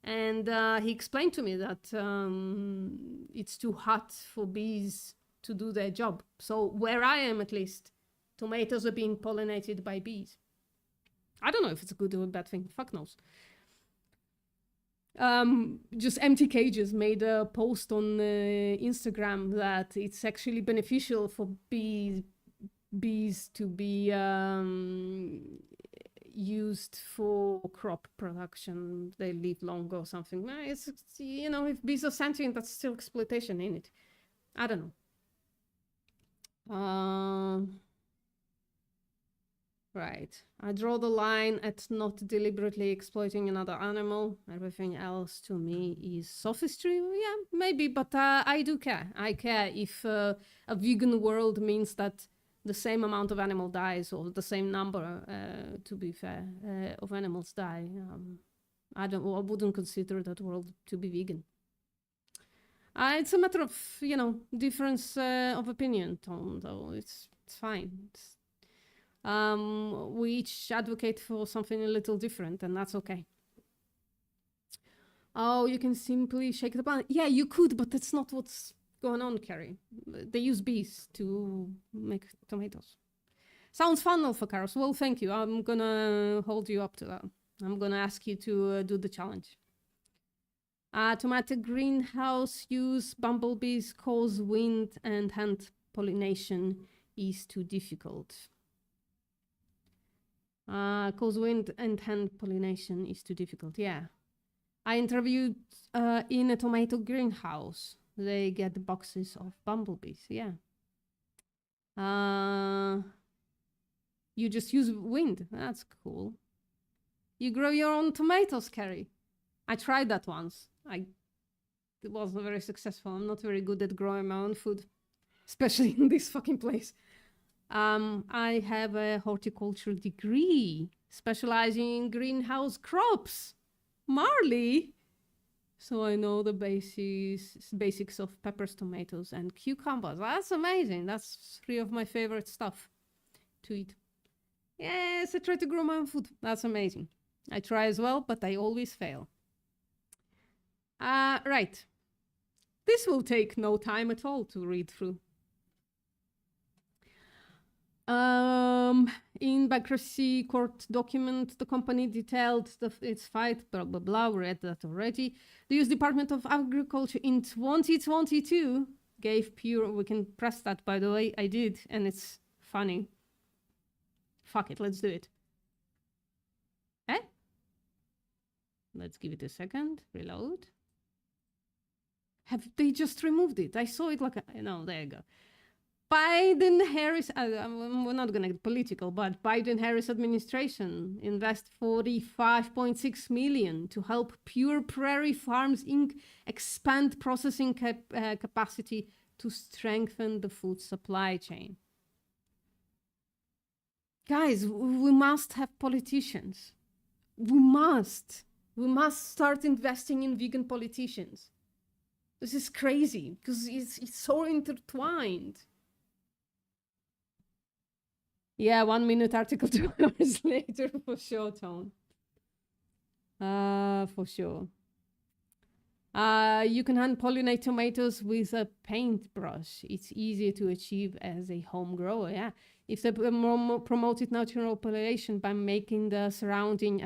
And he explained to me that it's too hot for bees to do their job. So where I am, at least, tomatoes are being pollinated by bees. I don't know if it's a good or a bad thing. Fuck knows. Just Empty Cages made a post on Instagram that it's actually beneficial for bees to be used for crop production. They live longer or something. It's, you know, if bees are sentient, that's still exploitation, ain't it? I don't know. Right. I draw the line at not deliberately exploiting another animal. Everything else to me is sophistry. Yeah, maybe, but I do care. I care if a vegan world means that the same amount of animal dies, or the same number, to be fair, of animals die. I wouldn't consider that world to be vegan. It's a matter of, you know, difference of opinion, Tom, though. It's fine. We each advocate for something a little different, and that's okay. Oh, you can simply shake the plant. Yeah, you could, but that's not what's going on, Carrie. They use bees to make tomatoes. Sounds fun, Alphacaros. Well, thank you. I'm gonna hold you up to that. I'm gonna ask you to do the challenge. Tomato greenhouse use bumblebees cause wind and hand pollination is too difficult. Cause wind and hand pollination is too difficult. Yeah. I interviewed in a tomato greenhouse. They get boxes of bumblebees. Yeah. You just use wind. That's cool. You grow your own tomatoes, Carrie. I tried that once. It wasn't very successful. I'm not very good at growing my own food, especially in this fucking place. I have a horticulture degree specializing in greenhouse crops. Marley! So I know the basics of peppers, tomatoes, and cucumbers. That's amazing. That's 3 of my favorite stuff to eat. Yes, I try to grow my own food. That's amazing. I try as well, but I always fail. Right. This will take no time at all to read through. In bankruptcy court document, the company detailed its fight, blah, blah, blah. We read that already. The US Department of Agriculture in 2022 gave Pure, we can press that, by the way, I did, and it's funny. Fuck it, let's do it. Eh? Let's give it a second, reload. Have they just removed it? I saw it like a, no, there you go. Biden-Harris, we're not going to get political, but Biden-Harris administration invest $45.6 million to help Pure Prairie Farms Inc. expand processing capacity to strengthen the food supply chain. Guys, we must have politicians. We must start investing in vegan politicians. This is crazy because it's so intertwined. Yeah, 1 minute article 2 hours later, for sure, Tone. For sure. You can hand pollinate tomatoes with a paintbrush. It's easier to achieve as a home grower, yeah. If they promoted natural pollination by making the surroundings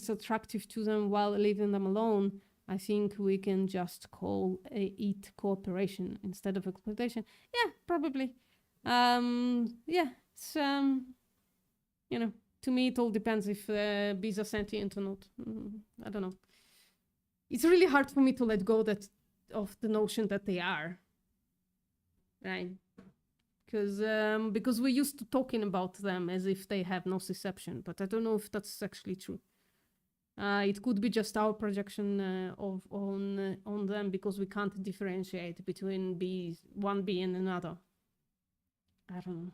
attractive to them while leaving them alone, I think we can just call it cooperation instead of exploitation. Yeah, probably. Yeah, it's, you know, to me it all depends if bees are sentient or not. I don't know. It's really hard for me to let go of the notion that they are, right? Because we're used to talking about them as if they have no perception, but I don't know if that's actually true. It could be just our projection on them because we can't differentiate between one bee and another. I don't know.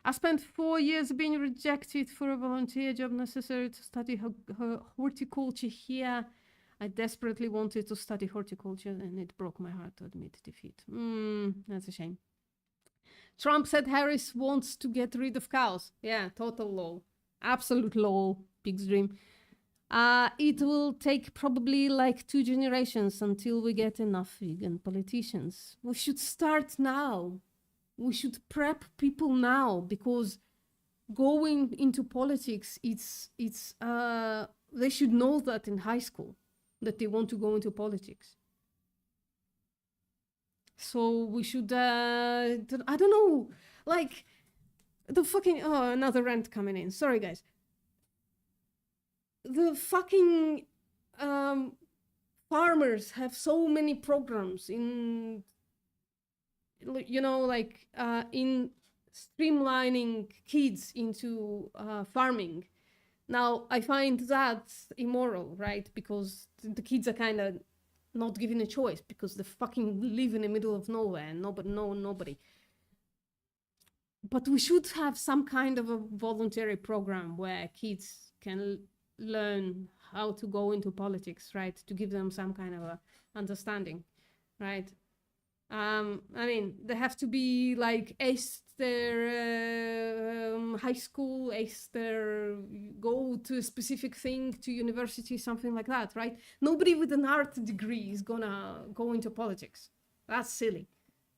I spent 4 years being rejected for a volunteer job necessary to study horticulture here. I desperately wanted to study horticulture and it broke my heart to admit defeat. That's a shame. Trump said Harris wants to get rid of cows. Yeah, total lol. Absolute lol. Pig's dream. It will take probably like 2 generations until we get enough vegan politicians. We should start now. We should prep people now, because going into politics, they should know that in high school, that they want to go into politics. So we should, I don't know, like the fucking, oh, another rant coming in. Sorry, guys. The fucking farmers have so many programs in, you know, like in streamlining kids into farming. Now, I find that immoral, right? Because the kids are kind of not given a choice, because they fucking live in the middle of nowhere and nobody. But we should have some kind of a voluntary program where kids can learn how to go into politics, right? To give them some kind of a understanding, right? I mean, they have to be like ace their high school, ace their, go to a specific thing, to university, something like that, right? Nobody with an art degree is gonna go into politics. That's silly.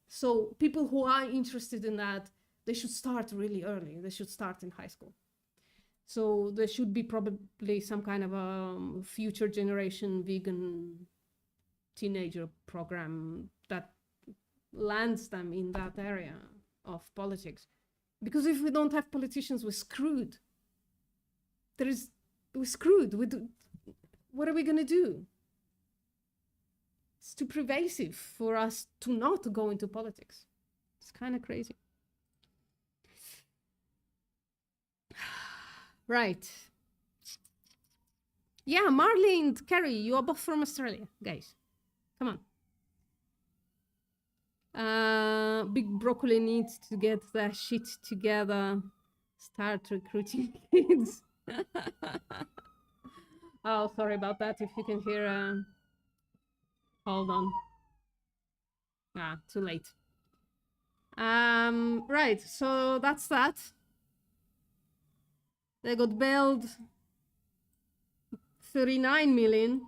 So people who are interested in that, they should start really early. They should start in high school. So there should be probably some kind of a future generation vegan teenager program that lands them in that area of politics. Because if we don't have politicians, we're screwed. We're screwed. What are we going to do? It's too pervasive for us to not go into politics. It's kind of crazy. Right. Yeah, Marley and Kerry, you are both from Australia, guys. Come on. Big Broccoli needs to get their shit together. Start recruiting kids. Oh, sorry about that. If you can hear, hold on. Too late. Right. So that's that. They got bailed 39 million.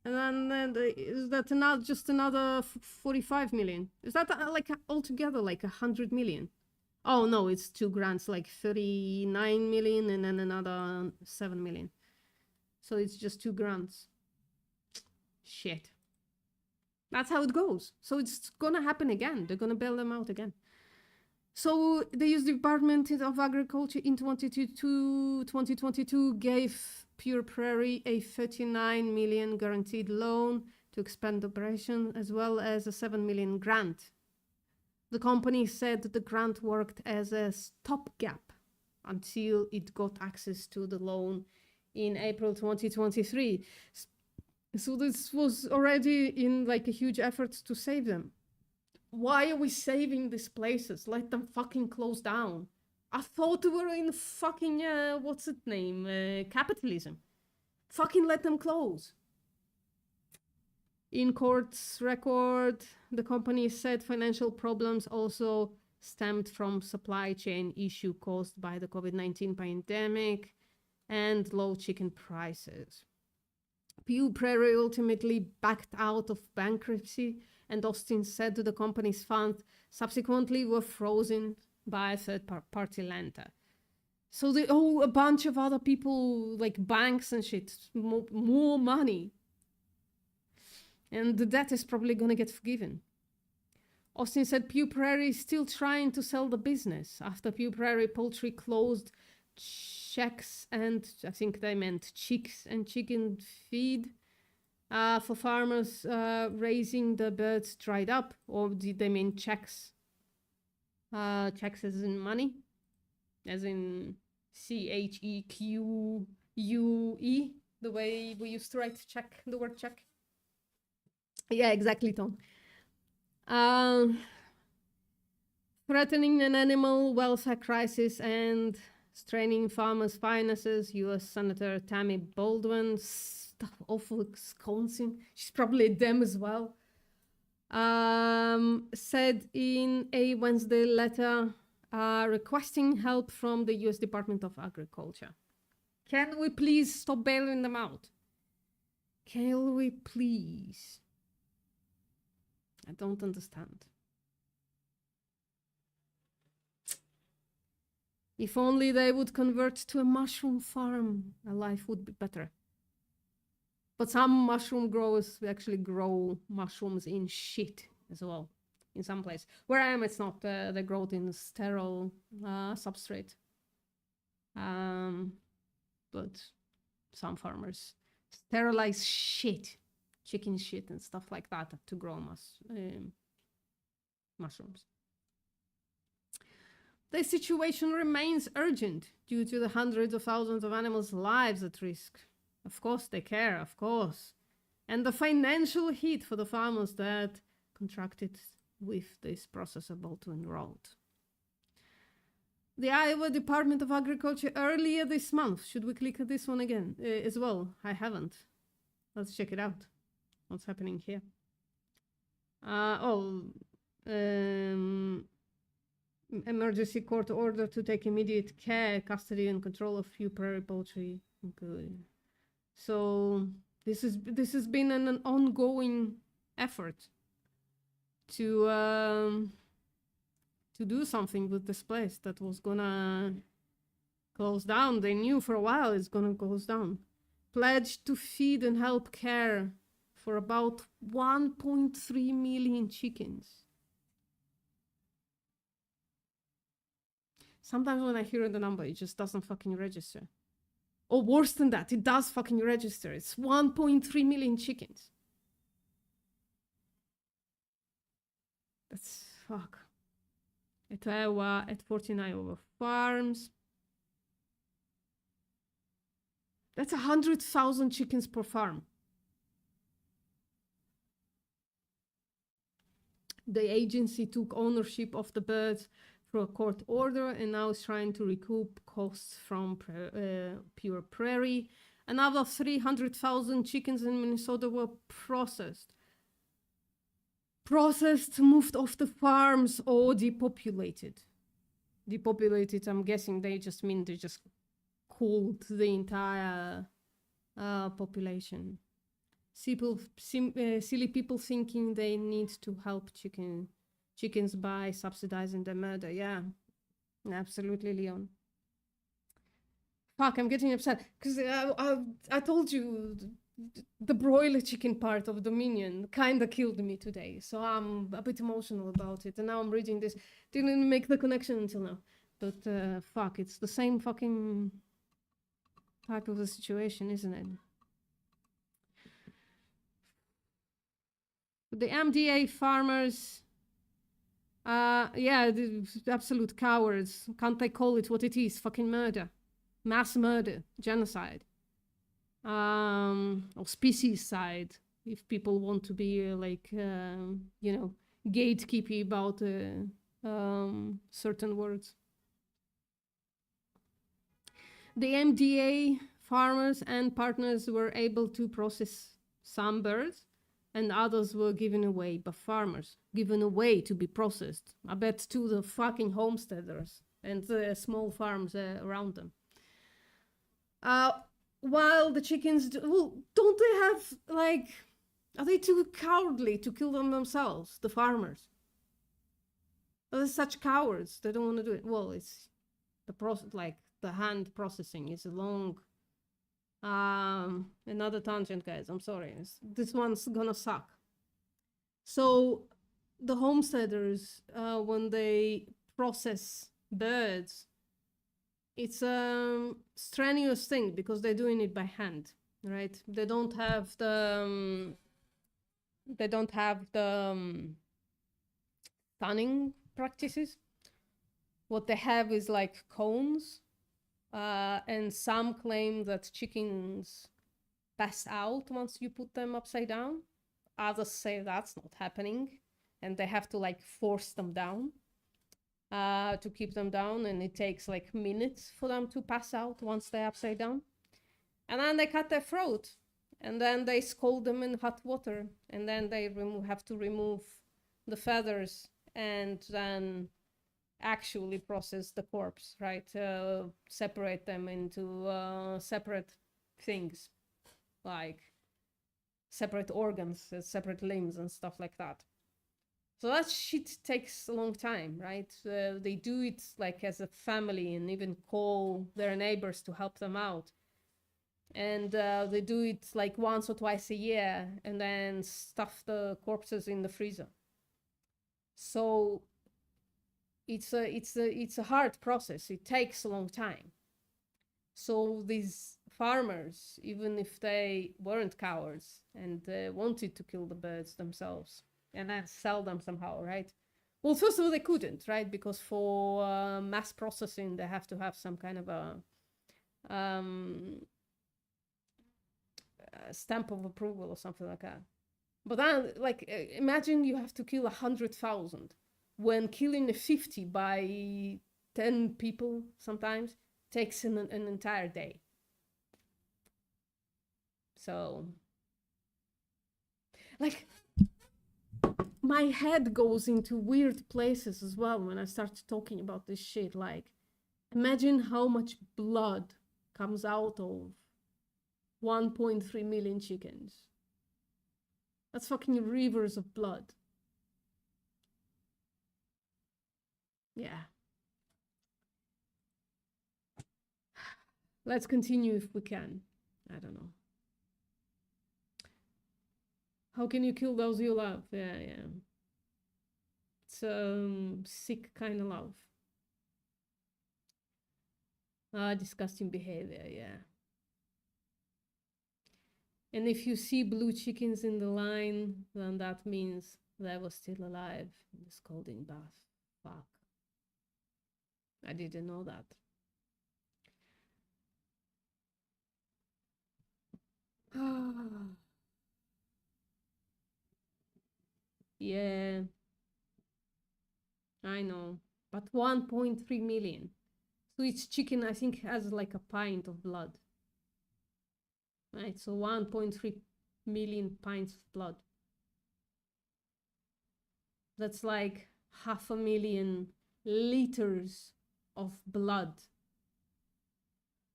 And then is that just another 45 million? Is that like altogether like 100 million? Oh no, it's 2 grants, like 39 million and then another 7 million. So it's just 2 grants. Shit. That's how it goes. So it's gonna happen again. They're gonna bail them out again. So the US Department of Agriculture in 2022 gave Pure Prairie a 39 million guaranteed loan to expand operation, as well as a 7 million grant. The company said the grant worked as a stopgap until it got access to the loan in April 2023. So this was already in like a huge effort to save them. Why are we saving these places? Let them fucking close down. I thought we were in fucking, what's its name? Capitalism. Fucking let them close. In court's record, the company said financial problems also stemmed from supply chain issue caused by the COVID-19 pandemic and low chicken prices. Pure Prairie ultimately backed out of bankruptcy, and Austin said the company's funds subsequently were frozen by a third-party lender. So they owe a bunch of other people, like banks and shit, more money. And the debt is probably going to get forgiven. Austin said Pure Prairie is still trying to sell the business. After Pure Prairie Poultry closed, checks and, I think they meant chicks and chicken feed for farmers raising the birds dried up, or did they mean checks? Checks as in money, as in CHEQUE, the way we used to write check, the word check. Yeah, exactly, Tom. Threatening an animal welfare crisis and straining farmers' finances, U.S. Senator Tammy Baldwin, stuff of Wisconsin, she's probably a Dem as well, said in a Wednesday letter requesting help from the U.S. Department of Agriculture. Can we please stop bailing them out? Can we please? I don't understand. If only they would convert to a mushroom farm, our life would be better. But some mushroom growers actually grow mushrooms in shit as well. In some place. Where I am, it's not. They grow it in sterile substrate. But some farmers sterilize shit, chicken shit and stuff like that to grow mushrooms. The situation remains urgent due to the hundreds of thousands of animals' lives at risk. Of course they care, of course. And the financial hit for the farmers that contracted with this process about to enroll. The Iowa Department of Agriculture earlier this month. Should we click at this one again as well? I haven't. Let's check it out. What's happening here? Emergency court order to take immediate care, custody, and control of few prairie poultry. Good. So this has been an ongoing effort to do something with this place that was gonna close down. They knew for a while it's gonna close down. Pledged to feed and help care for about 1.3 million chickens. Sometimes when I hear the number, it just doesn't fucking register. Or worse than that, it does fucking register. It's 1.3 million chickens. That's fuck. At Iowa, at 49 Iowa farms. That's 100,000 chickens per farm. The agency took ownership of the birds through a court order and now is trying to recoup costs from Pure Prairie. Another 300,000 chickens in Minnesota were processed, moved off the farms, or depopulated. Depopulated, I'm guessing they just mean they just killed the entire population. Silly people thinking they need to help chickens by subsidizing the murder. Yeah, absolutely, Leon. Fuck, I'm getting upset because I told you the broiler chicken part of Dominion kind of killed me today, so I'm a bit emotional about it. And now I'm reading this. Didn't make the connection until now, but fuck, it's the same fucking type of a situation, isn't it? The MDA farmers, yeah, the absolute cowards. Can't they call it what it is? Fucking murder. Mass murder. Genocide. Or speciescide, if people want to be like, you know, gatekeepy about certain words. The MDA farmers and partners were able to process some birds, and others were given away by farmers, given away to be processed. I bet to the fucking homesteaders and the small farms around them. While the chickens, don't they have, like, are they too cowardly to kill them themselves, the farmers? Are they such cowards? They don't want to do it. Well, it's the process, like the hand processing is a long. Another tangent, guys. I'm sorry. This one's gonna suck. So, the homesteaders, when they process birds, it's a strenuous thing because they're doing it by hand, right? They don't have the stunning practices. What they have is like cones. And some claim that chickens pass out once you put them upside down. Others say that's not happening, and they have to like force them down to keep them down, and it takes like minutes for them to pass out once they're upside down. And then they cut their throat, and then they scald them in hot water, and then they have to remove the feathers, and then actually process the corpse, right? Separate them into separate things, like separate organs, separate limbs, and stuff like that. So that shit takes a long time, right? They do it like as a family and even call their neighbors to help them out. And they do it like once or twice a year and then stuff the corpses in the freezer. So it's a hard process. It takes a long time. So these farmers, even if they weren't cowards and wanted to kill the birds themselves and then sell them somehow, right? Well, first of all, they couldn't, right? Because for mass processing, they have to have some kind of a stamp of approval or something like that. But then, like, imagine you have to kill 100,000 when killing 50 by 10 people sometimes takes an entire day. So, like, my head goes into weird places as well when I start talking about this shit. Like, imagine how much blood comes out of 1.3 million chickens. That's fucking rivers of blood. Yeah. Let's continue if we can. I don't know. How can you kill those you love? Yeah, yeah. It's sick kind of love. Disgusting behavior, yeah. And if you see blue chickens in the line, then that means they were still alive in the scalding bath. Fuck. I didn't know that. Yeah, I know. But 1.3 million. So each chicken, I think, has like a pint of blood. Right, so 1.3 million pints of blood. That's like 500,000 liters of blood.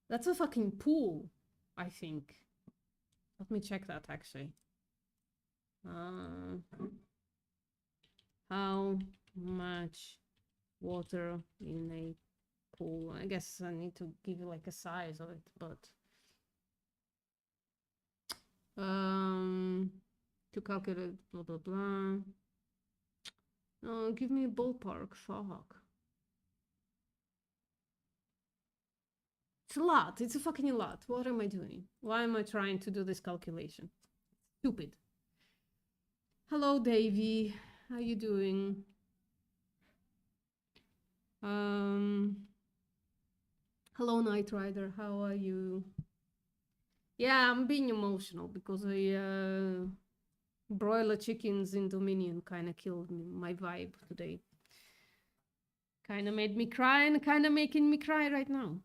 That's a fucking pool, I think. Let me check that actually. How much water in a pool? I guess I need to give you like a size of it, but to calculate blah blah blah. No, give me a ballpark. Fuck. It's a lot. It's a fucking lot. What am I doing? Why am I trying to do this calculation? Stupid. Hello, Davy. How you doing? Hello, Night Rider. How are you? Yeah, I'm being emotional because broiler chickens in Dominion kind of killed my vibe today. Kind of made me cry and kind of making me cry right now.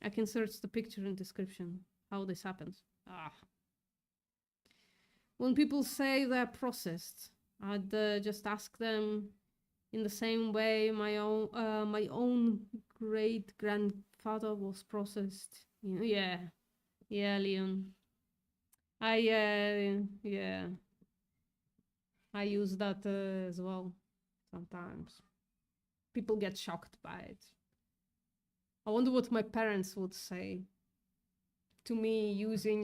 I can search the picture and description how this happens. When people say they're processed, I'd just ask them in the same way my own great grandfather was processed. Yeah, Leon. I use that as well sometimes. People get shocked by it. I wonder what my parents would say to me using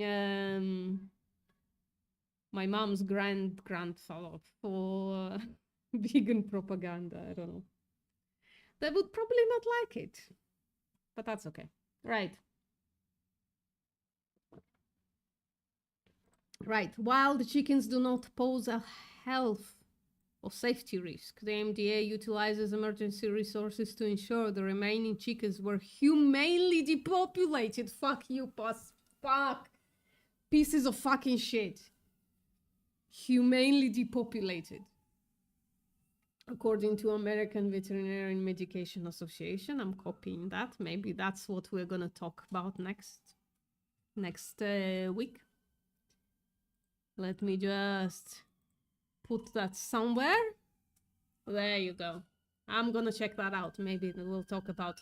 my mom's grandfather for vegan propaganda. I don't know. They would probably not like it, but that's okay. Right. While the chickens do not pose a health or safety risk, the MDA utilizes emergency resources to ensure the remaining chickens were humanely depopulated. Fuck you, fuck. Pieces of fucking shit. Humanely depopulated. According to American Veterinary and Medication Association, I'm copying that. Maybe that's what we're gonna talk about next week. Let me just put that somewhere. There you go. I'm gonna check that out. Maybe we'll talk about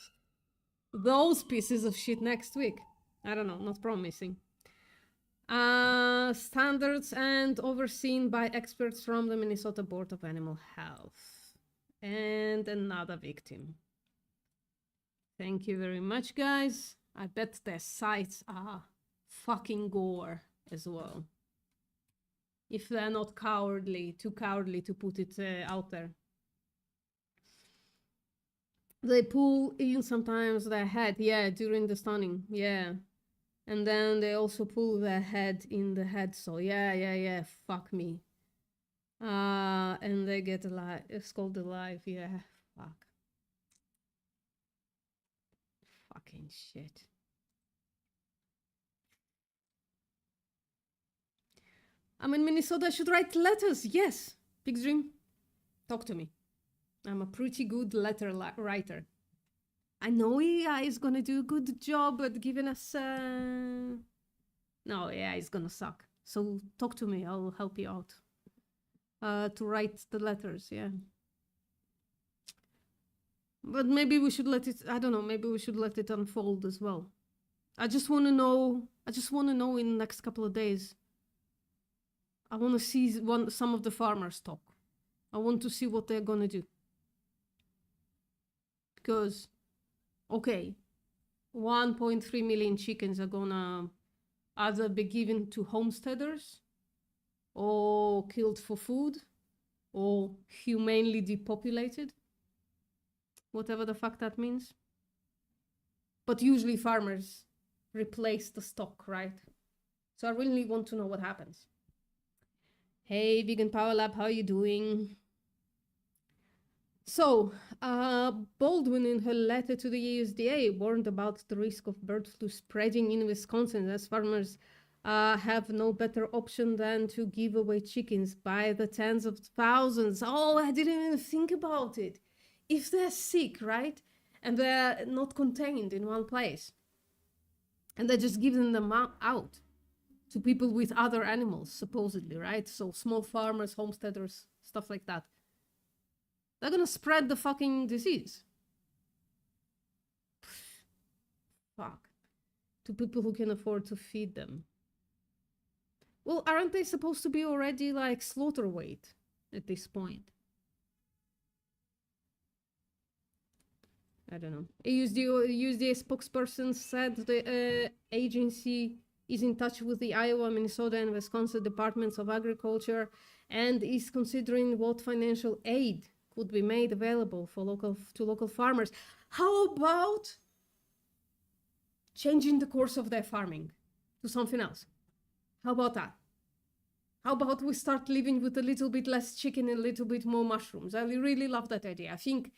those pieces of shit next week. I don't know, not promising. Standards and overseen by experts from the Minnesota Board of Animal Health. And another victim. Thank you very much, guys. I bet their sites are fucking gore as well. If they're not cowardly, too cowardly to put it out there. They pull in sometimes their head, yeah, during the stunning, yeah. And then they also pull their head in the head, so yeah, fuck me. And they get alive, scalded alive, yeah, fuck. Fucking shit. I'm in Minnesota, I should write letters, yes. Pig's Dream, talk to me. I'm a pretty good letter writer. I know AI is gonna do a good job at giving us. No, AI is gonna suck. So talk to me. I'll help you out. To write the letters, yeah. But maybe we should let it. I don't know. Maybe we should let it unfold as well. I just want to know. I just want to know in the next couple of days. I want to see some of the farmers talk. I want to see what they're gonna do. Because, okay, 1.3 million chickens are gonna either be given to homesteaders or killed for food or humanely depopulated, whatever the fuck that means. But usually farmers replace the stock, right? So I really want to know what happens. Hey, Vegan Power Lab, how are you doing? So, Baldwin, in her letter to the USDA, warned about the risk of bird flu spreading in Wisconsin, as farmers have no better option than to give away chickens by the tens of thousands. Oh, I didn't even think about it. If they're sick, right, and they're not contained in one place, and they're just giving them out to people with other animals, supposedly, right? So small farmers, homesteaders, stuff like that. They're gonna spread the fucking disease. Fuck. To people who can afford to feed them. Well, aren't they supposed to be already like slaughter weight at this point? I don't know. A USDA spokesperson said the agency is in touch with the Iowa, Minnesota, and Wisconsin Departments of Agriculture and is considering what financial aid could be made available for local farmers. How about changing the course of their farming to something else? How about that? How about we start living with a little bit less chicken and a little bit more mushrooms? I really love that idea. I think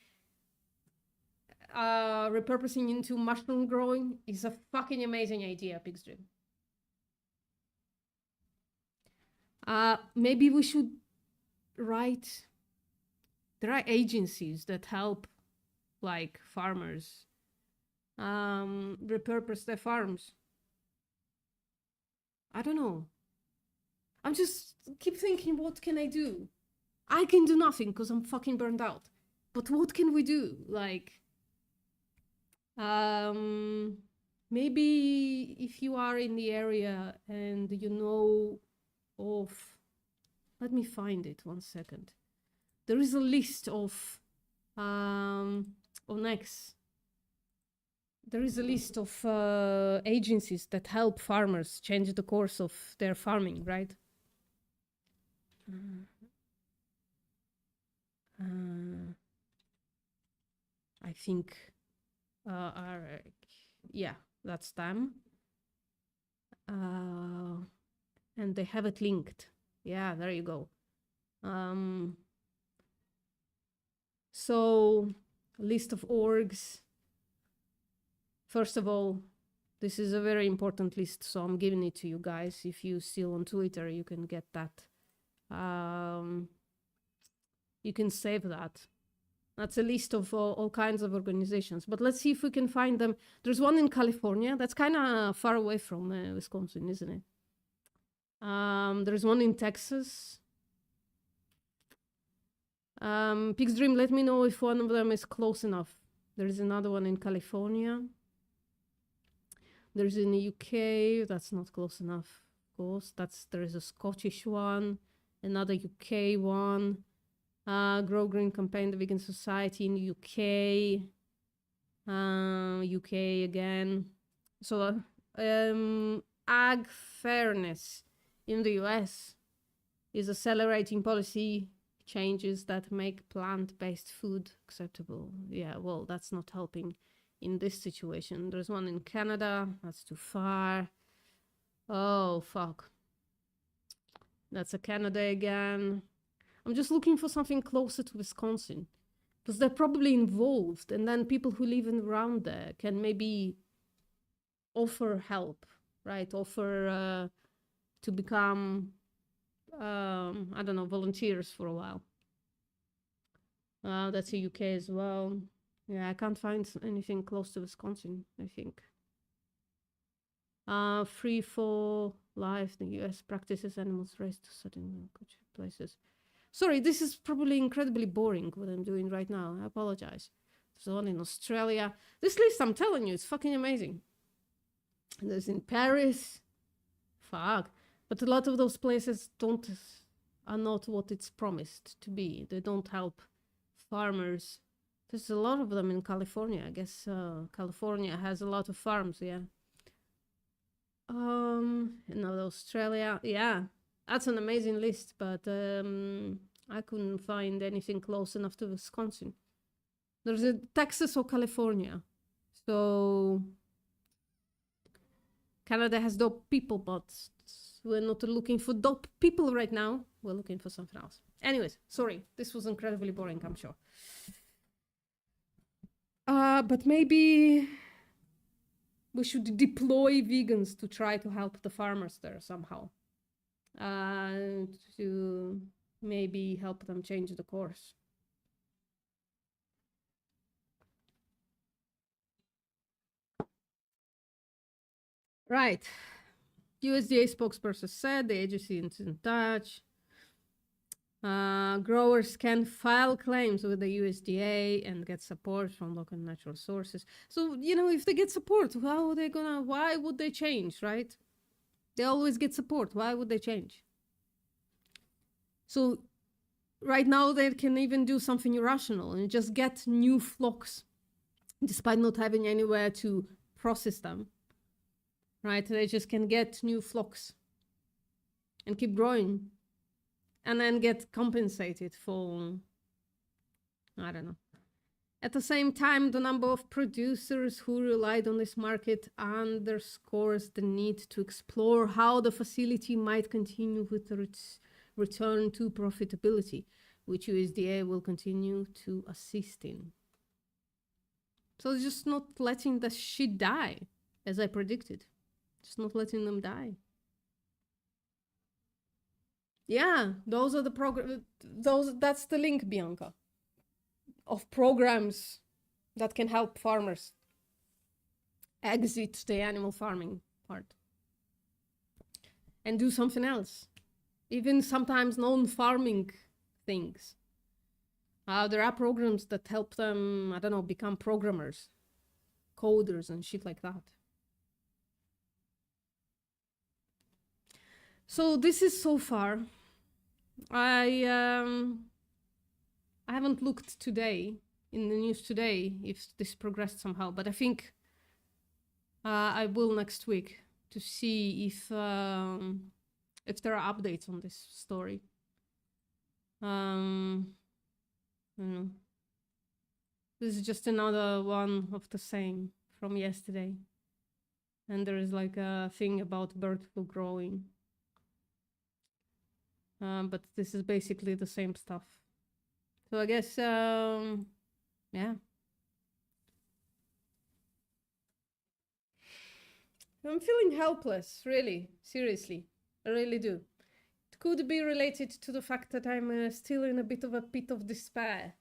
repurposing into mushroom growing is a fucking amazing idea, Pig's Dream. Maybe we should write. There are agencies that help, like farmers, repurpose their farms. I don't know. I'm just keep thinking, what can I do? I can do nothing because I'm fucking burned out. But what can we do? Like, maybe if you are in the area and you know of, let me find it 1 second. There is a list of on X. There is a list of agencies that help farmers change the course of their farming, right? I think, yeah, that's them. And they have it linked. Yeah, there you go. So, list of orgs. First of all, this is a very important list, so I'm giving it to you guys. If you still on Twitter, you can get that. You can save that. That's a list of all kinds of organizations. But let's see if we can find them. There's one in California. That's kind of far away from Wisconsin, isn't it? There's one in Texas. Pig's Dream, let me know if one of them is close enough. There is another one in California. There's in the UK, that's not close enough, of course. There is a Scottish one, another UK one. Grow Green Campaign, the Vegan Society in the UK. UK again. So Ag Fairness in the US is accelerating policy changes that make plant-based food acceptable. Yeah, well, that's not helping in this situation. There's one in Canada, that's too far. Oh, fuck. That's a Canada again. I'm just looking for something closer to Wisconsin, because they're probably involved, and then people who live around there can maybe offer help, right? Offer to become, I don't know, volunteers for a while. That's the UK as well. Yeah, I can't find anything close to Wisconsin, I think. Free for life, the US practices animals raised to certain places. Sorry, this is probably incredibly boring what I'm doing right now. I apologize. There's one in Australia. This list, I'm telling you, it's fucking amazing. There's in Paris. Fuck. But a lot of those places are not what it's promised to be. They don't help farmers. There's a lot of them in California. I guess California has a lot of farms, yeah. Another Australia. Yeah, that's an amazing list, but I couldn't find anything close enough to Wisconsin. There's a Texas or California. So Canada has dope people, but we're not looking for dope people right now. We're looking for something else. Anyways, sorry, this was incredibly boring, I'm sure. But maybe we should deploy vegans to try to help the farmers there somehow. To maybe help them change the course. Right. USDA spokesperson said the agency is in touch. Growers can file claims with the USDA and get support from local natural sources. So, you know, if they get support, why would they change, right? They always get support. Why would they change? So right now they can even do something irrational and just get new flocks despite not having anywhere to process them, right? They just can get new flocks and keep growing and then get compensated for, I don't know. At the same time, the number of producers who relied on this market underscores the need to explore how the facility might continue with its return to profitability, which USDA will continue to assist in. So just not letting the shit die, as I predicted. Just not letting them die. Yeah, those are the that's the link, Bianca, of programs that can help farmers exit the animal farming part and do something else. Even sometimes non-farming things. There are programs that help them, I don't know, become programmers, coders and shit like that. So this is so far. I haven't looked today, in the news today, if this progressed somehow, but I think I will next week to see if there are updates on this story. I don't know. This is just another one of the same from yesterday. And there is like a thing about bird flu growing. But this is basically the same stuff. So I guess, yeah. I'm feeling helpless, really, seriously. I really do. It could be related to the fact that I'm still in a bit of a pit of despair.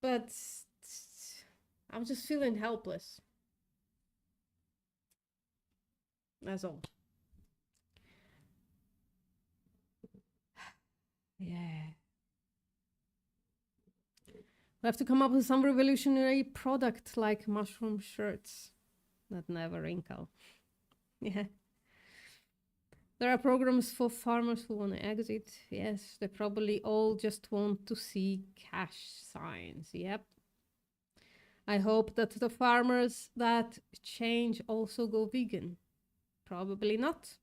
But I'm just feeling helpless. That's all. Yeah. We have to come up with some revolutionary product like mushroom shirts that never wrinkle. Yeah. There are programs for farmers who want to exit. Yes, they probably all just want to see cash signs. Yep. I hope that the farmers that change also go vegan. Probably not.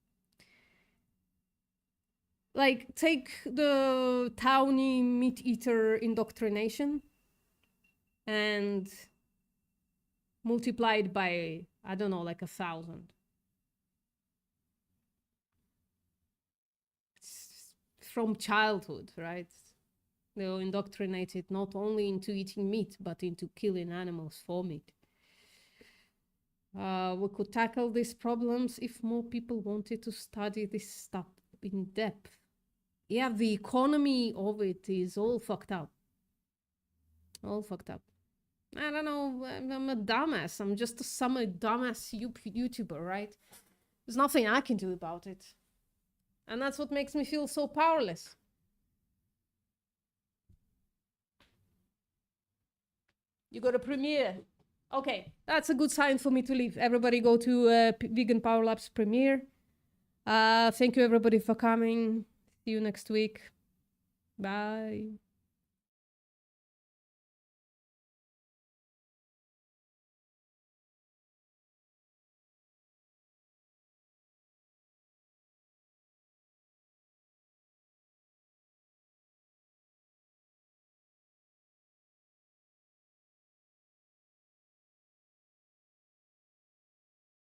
Like, take the towny meat eater indoctrination and multiply it by, I don't know, like 1,000. It's from childhood, right? They were indoctrinated not only into eating meat, but into killing animals for meat. We could tackle these problems if more people wanted to study this stuff in depth. Yeah, the economy of it is all fucked up. All fucked up. I don't know, I'm a dumbass. I'm just some dumbass YouTuber, right? There's nothing I can do about it. And that's what makes me feel so powerless. You got a premiere. Okay, that's a good sign for me to leave. Everybody go to Vegan Power Labs premiere. Thank you everybody for coming. See you next week. Bye.